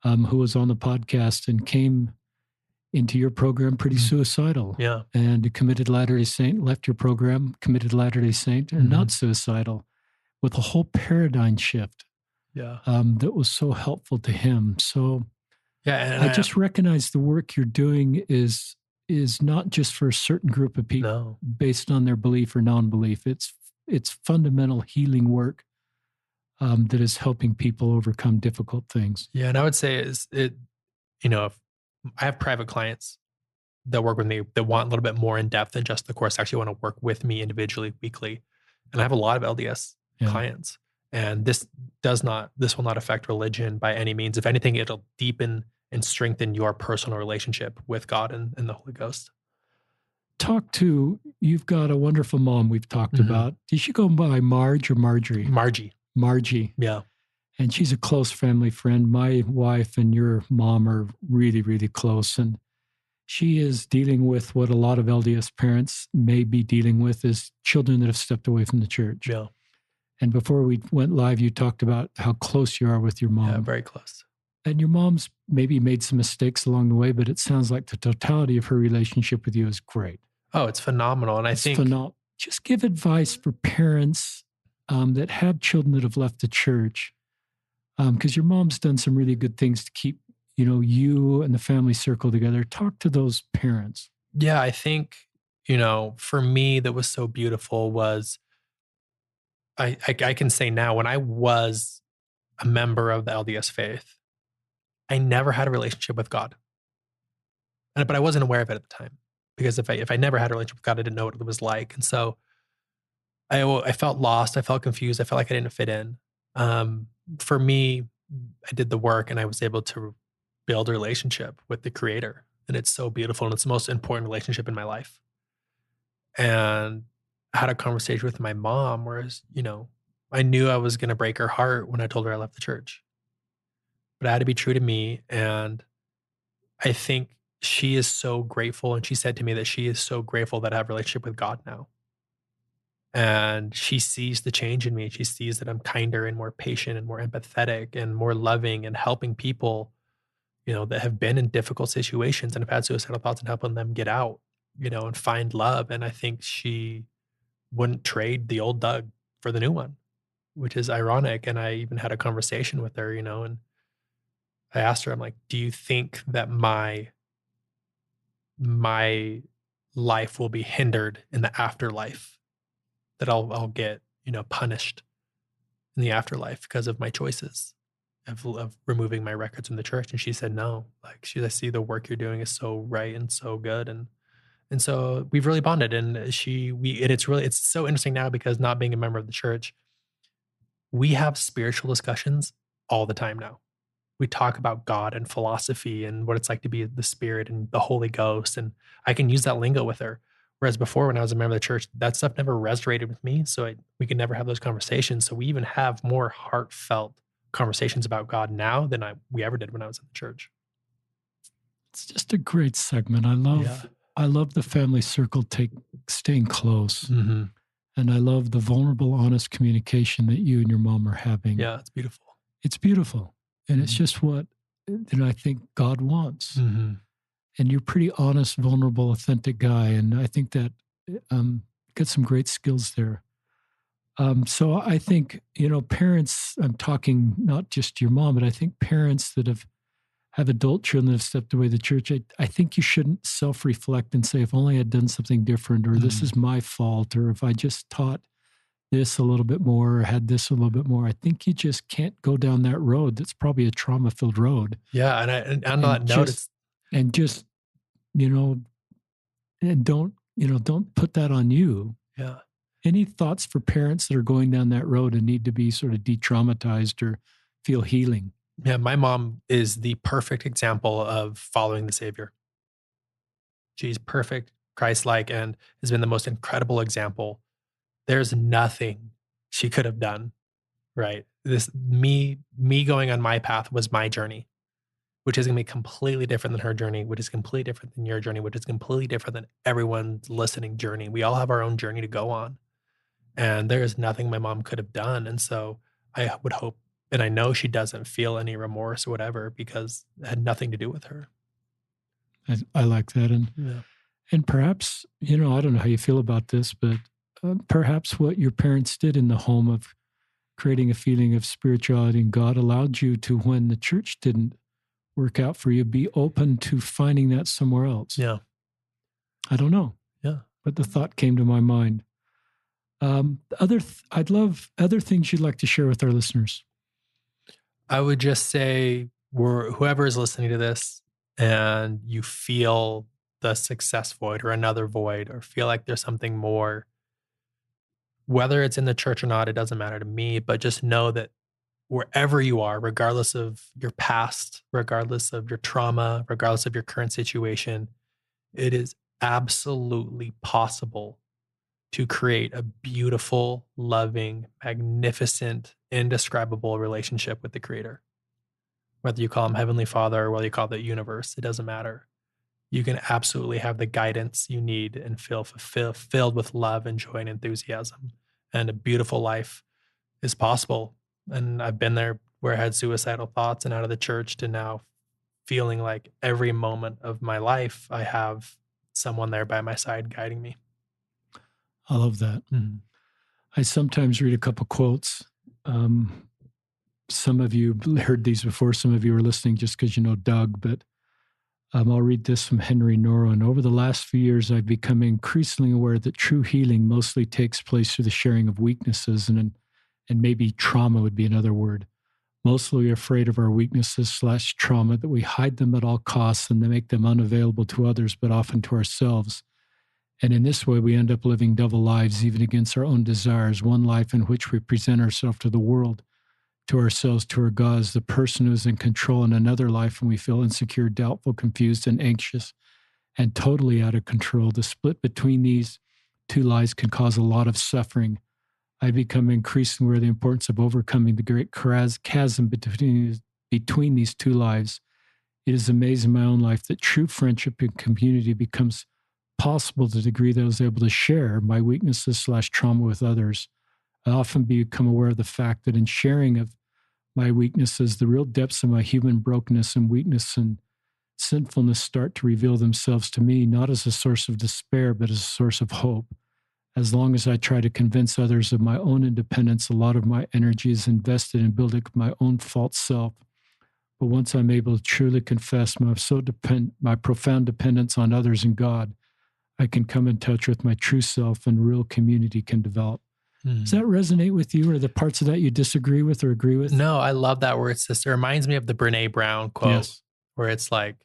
who was on the podcast and came into your program pretty suicidal. Yeah. And committed Latter-day Saint, left your program, committed Latter-day Saint, and not suicidal, with a whole paradigm shift. Yeah. That was so helpful to him. So yeah, and I just recognize the work you're doing is not just for a certain group of people based on their belief or non-belief. It's fundamental healing work that is helping people overcome difficult things. Yeah, and I would say if I have private clients that work with me that want a little bit more in depth than just the course, actually want to work with me individually, weekly. And I have a lot of LDS clients. And this will not affect religion by any means. If anything, it'll deepen and strengthen your personal relationship with God and the Holy Ghost. You've got a wonderful mom we've talked about. Did she go by Marge or Marjorie? Margie. Yeah. And she's a close family friend. My wife and your mom are really, really close. And she is dealing with what a lot of LDS parents may be dealing with, is children that have stepped away from the church. Yeah. And before we went live, you talked about how close you are with your mom. Yeah, very close. And your mom's maybe made some mistakes along the way, but it sounds like the totality of her relationship with you is great. Oh, it's phenomenal. And I think just give advice for parents that have children that have left the church, because your mom's done some really good things to keep, you and the family circle together. Talk to those parents. Yeah, I think, for me, that was so beautiful was I can say now, when I was a member of the LDS faith, I never had a relationship with God. but I wasn't aware of it at the time, because if I never had a relationship with God, I didn't know what it was like. And so I felt lost. I felt confused. I felt like I didn't fit in. For me, I did the work and I was able to build a relationship with the Creator. And it's so beautiful. And it's the most important relationship in my life. And I had a conversation with my mom, whereas, I knew I was going to break her heart when I told her I left the church. But I had to be true to me. And I think she is so grateful. And she said to me that she is so grateful that I have a relationship with God now. And she sees the change in me. She sees that I'm kinder and more patient and more empathetic and more loving and helping people, that have been in difficult situations and have had suicidal thoughts, and helping them get out, and find love. And I think she wouldn't trade the old Doug for the new one, which is ironic. And I even had a conversation with her, and I asked her, I'm like, do you think that my life will be hindered in the afterlife? That I'll get, punished in the afterlife because of my choices of removing my records from the church? And she said, no, like I see the work you're doing is so right and so good. And so we've really bonded. And it's so interesting now, because not being a member of the church, we have spiritual discussions all the time now. We talk about God and philosophy and what it's like to be the Spirit and the Holy Ghost. And I can use that lingo with her. Whereas before, when I was a member of the church, that stuff never resonated with me. So we could never have those conversations. So we even have more heartfelt conversations about God now than we ever did when I was in the church. It's just a great segment. I love the family circle staying close. Mm-hmm. And I love the vulnerable, honest communication that you and your mom are having. Yeah, it's beautiful. It's beautiful. And it's just what I think God wants. Mm-hmm. And you're pretty honest, vulnerable, authentic guy. And I think that got some great skills there. So I think, parents, I'm talking not just your mom, but I think parents that have adult children that have stepped away the church, I think you shouldn't self-reflect and say, if only I'd done something different, or this is my fault, or if I just taught this a little bit more, or had this a little bit more. I think you just can't go down that road. That's probably a trauma-filled road. Yeah, and on that note, and don't put that on you. Yeah. Any thoughts for parents that are going down that road and need to be sort of de-traumatized or feel healing? Yeah, my mom is the perfect example of following the Savior. She's perfect, Christ-like, and has been the most incredible example. There's nothing she could have done, right? Me going on my path was my journey, which is going to be completely different than her journey, which is completely different than your journey, which is completely different than everyone's listening journey. We all have our own journey to go on. And there is nothing my mom could have done. And so I would hope, and I know she doesn't feel any remorse or whatever, because it had nothing to do with her. I like that. And perhaps, I don't know how you feel about this, but perhaps what your parents did in the home of creating a feeling of spirituality and God allowed you to, when the church didn't work out for you, be open to finding that somewhere else. Yeah. I don't know. Yeah. But the thought came to my mind. I'd love other things you'd like to share with our listeners. I would just say, whoever is listening to this and you feel the success void or another void, or feel like there's something more, whether it's in the church or not, it doesn't matter to me, but just know that wherever you are, regardless of your past, regardless of your trauma, regardless of your current situation, it is absolutely possible to create a beautiful, loving, magnificent, indescribable relationship with the Creator. Whether you call him Heavenly Father or whether you call it the universe, it doesn't matter. You can absolutely have the guidance you need and feel filled with love and joy and enthusiasm. And a beautiful life is possible. And I've been there where I had suicidal thoughts and out of the church, to now feeling like every moment of my life, I have someone there by my side guiding me. I love that. Mm-hmm. I sometimes read a couple quotes. Some of you heard these before. Some of you are listening just because you know Doug, but I'll read this from Henry Nouwen. Over the last few years, I've become increasingly aware that true healing mostly takes place through the sharing of weaknesses, and maybe trauma would be another word. mostly afraid of our weaknesses/trauma, that we hide them at all costs and they make them unavailable to others, but often to ourselves. And in this way, we end up living double lives, even against our own desires. One life in which we present ourselves to the world, to ourselves, to our God, as the person who is in control, and another life when we feel insecure, doubtful, confused, and anxious, and totally out of control. The split between these two lives can cause a lot of suffering. I become increasingly aware of the importance of overcoming the great chasm between these two lives. It is amazing in my own life that true friendship and community becomes possible to the degree that I was able to share my weaknesses/trauma with others. I often become aware of the fact that in sharing of my weaknesses, the real depths of my human brokenness and weakness and sinfulness start to reveal themselves to me, not as a source of despair, but as a source of hope. As long as I try to convince others of my own independence, a lot of my energy is invested in building my own false self. But once I'm able to truly confess my profound dependence on others and God, I can come in touch with my true self and real community can develop. Does that resonate with you, or the parts of that you disagree with or agree with? No, I love that word, sister. It reminds me of the Brene Brown quote, yes, where it's like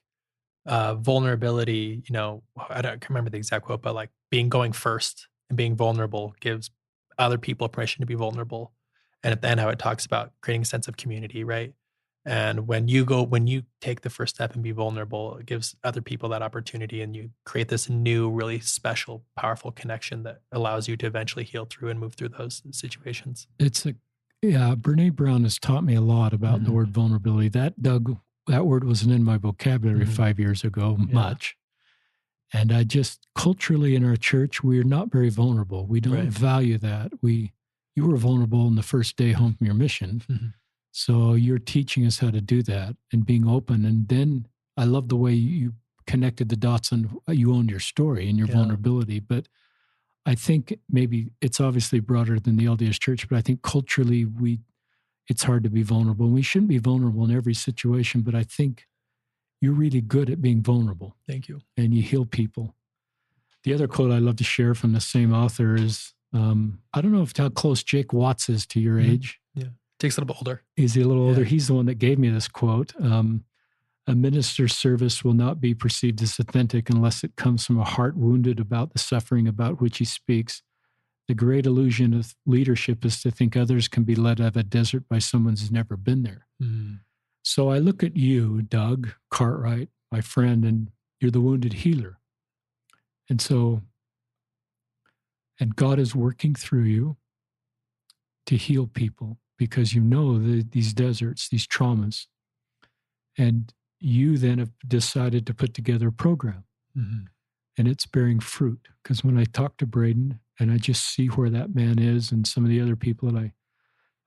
vulnerability, I can't remember the exact quote, but like going first and being vulnerable gives other people permission to be vulnerable. And at the end, how it talks about creating a sense of community, right? And when you take the first step and be vulnerable, it gives other people that opportunity, and you create this new, really special, powerful connection that allows you to eventually heal through and move through those situations. Brene Brown has taught me a lot about the word vulnerability. That word wasn't in my vocabulary 5 years ago, much. And I just, culturally in our church, we're not very vulnerable. We don't value that. You were vulnerable on the first day home from your mission. Mm-hmm. So you're teaching us how to do that and being open. And then I love the way you connected the dots on you owned your story and your vulnerability. But I think maybe it's obviously broader than the LDS church, but I think culturally it's hard to be vulnerable. And we shouldn't be vulnerable in every situation, but I think you're really good at being vulnerable. Thank you. And you heal people. The other quote I love to share from the same author is, I don't know how close Jake Watts is to your age. Yeah. Jake's a little bit older. Is he a little older? He's the one that gave me this quote. A minister's service will not be perceived as authentic unless it comes from a heart wounded about the suffering about which he speaks. The great illusion of leadership is to think others can be led out of a desert by someone who's never been there. Mm. So I look at you, Doug Cartwright, my friend, and you're the wounded healer. And God is working through you to heal people because you know these deserts, these traumas. And you then have decided to put together a program. Mm-hmm. And it's bearing fruit. Because when I talk to Braden and I just see where that man is and some of the other people that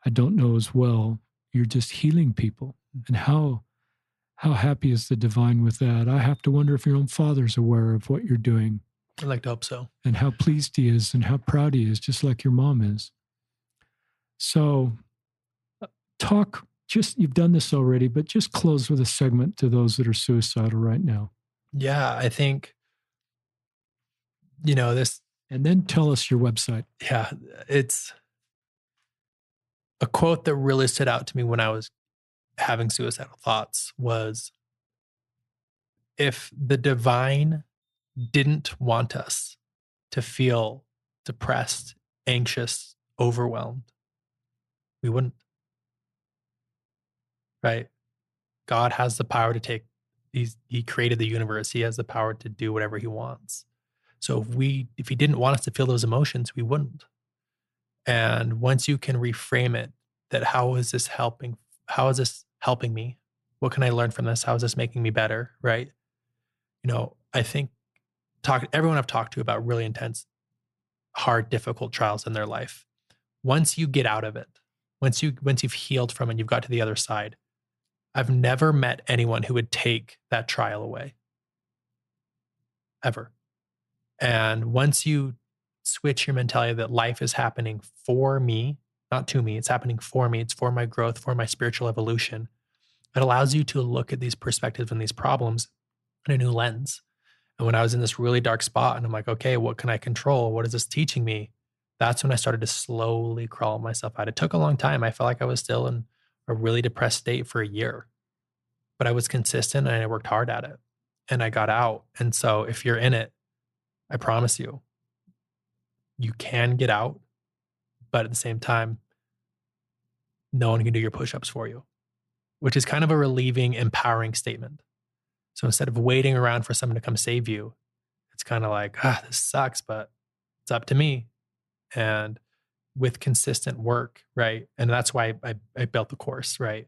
I don't know as well, you're just healing people. And how happy is the divine with that? I have to wonder if your own father's aware of what you're doing. I'd like to hope so. And how pleased he is and how proud he is, just like your mom is. So you've done this already, but just close with a segment to those that are suicidal right now. Yeah, I think, this. And then tell us your website. Yeah, it's a quote that really stood out to me when I was having suicidal thoughts was, if the divine didn't want us to feel depressed, anxious, overwhelmed, we wouldn't. Right? God has the power to take, he created the universe. He has the power to do whatever he wants. So if he didn't want us to feel those emotions, we wouldn't. And once you can reframe it, that how is this helping? How is this helping me? What can I learn from this? How is this making me better? Right? I think everyone I've talked to about really intense, hard, difficult trials in their life, once you get out of it, once you've healed from it, you've got to the other side, I've never met anyone who would take that trial away. Ever. And once you switch your mentality that life is happening for me, not to me, it's happening for me, it's for my growth, for my spiritual evolution, it allows you to look at these perspectives and these problems in a new lens. And when I was in this really dark spot and I'm like, okay, what can I control? What is this teaching me? That's when I started to slowly crawl myself out. It took a long time. I felt like I was still in a really depressed state for a year, but I was consistent and I worked hard at it and I got out. And so if you're in it, I promise you, you can get out, but at the same time, no one can do your push-ups for you, which is kind of a relieving, empowering statement. So instead of waiting around for someone to come save you, it's kind of like, this sucks, but it's up to me. And with consistent work, right? And that's why I built the course, right?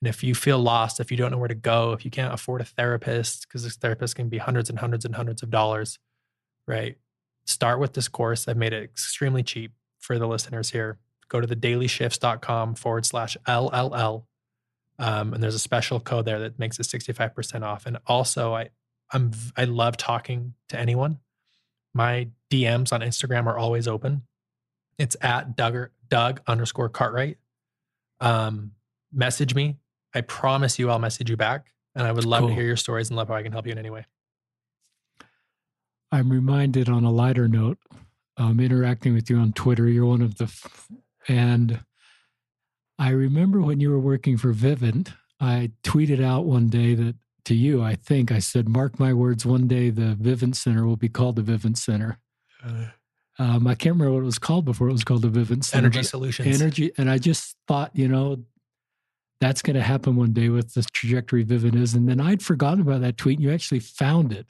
And if you feel lost, if you don't know where to go, if you can't afford a therapist, because this therapist can be hundreds and hundreds and hundreds of dollars, right? Start with this course. I've made it extremely cheap for the listeners here. Go to thedailyshifts.com/LLL. And there's a special code there that makes it 65% off. And also I love talking to anyone. My DMs on Instagram are always open. It's at Doug_Cartwright. Message me. I promise you I'll message you back. And I would love to hear your stories and love how I can help you in any way. I'm reminded on a lighter note, interacting with you on Twitter. You're one of and I remember when you were working for Vivint, I tweeted out one day that to you, I think I said, mark my words, one day the Vivint Center will be called the Vivint Center. I can't remember what it was called before. It was called the Vivint Center. Energy Solutions. And I just thought, that's going to happen one day with the trajectory Vivint is. And then I'd forgotten about that tweet. And you actually found it.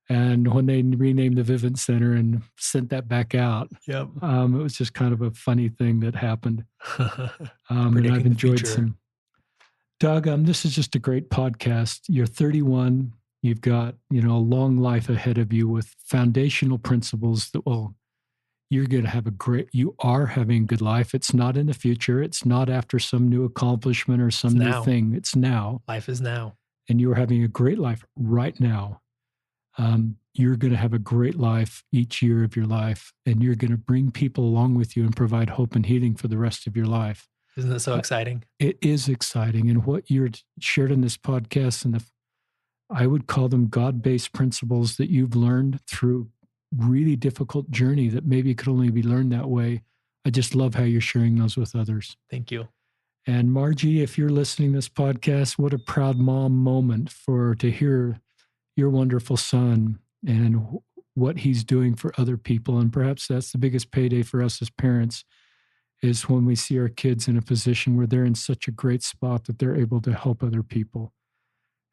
And when they renamed the Vivint Center and sent that back out, it was just kind of a funny thing that happened. And I've enjoyed some. Doug, this is just a great podcast. You're 31. You've got, a long life ahead of you with foundational principles that, you're going to have you are having a good life. It's not in the future. It's not after some new accomplishment or some new thing. It's now. Life is now. And you're having a great life right now. You're going to have a great life each year of your life, and you're going to bring people along with you and provide hope and healing for the rest of your life. Isn't that so exciting? It is exciting. And what you're shared in this podcast and I would call them God-based principles that you've learned through really difficult journey that maybe could only be learned that way. I just love how you're sharing those with others. Thank you. And Margie, if you're listening to this podcast, what a proud mom moment to hear your wonderful son and what he's doing for other people. And perhaps that's the biggest payday for us as parents, is when we see our kids in a position where they're in such a great spot that they're able to help other people.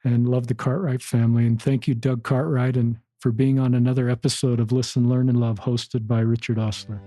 And love the Cartwright family. And thank you, Doug Cartwright, and for being on another episode of Listen, Learn, and Love, hosted by Richard Osler.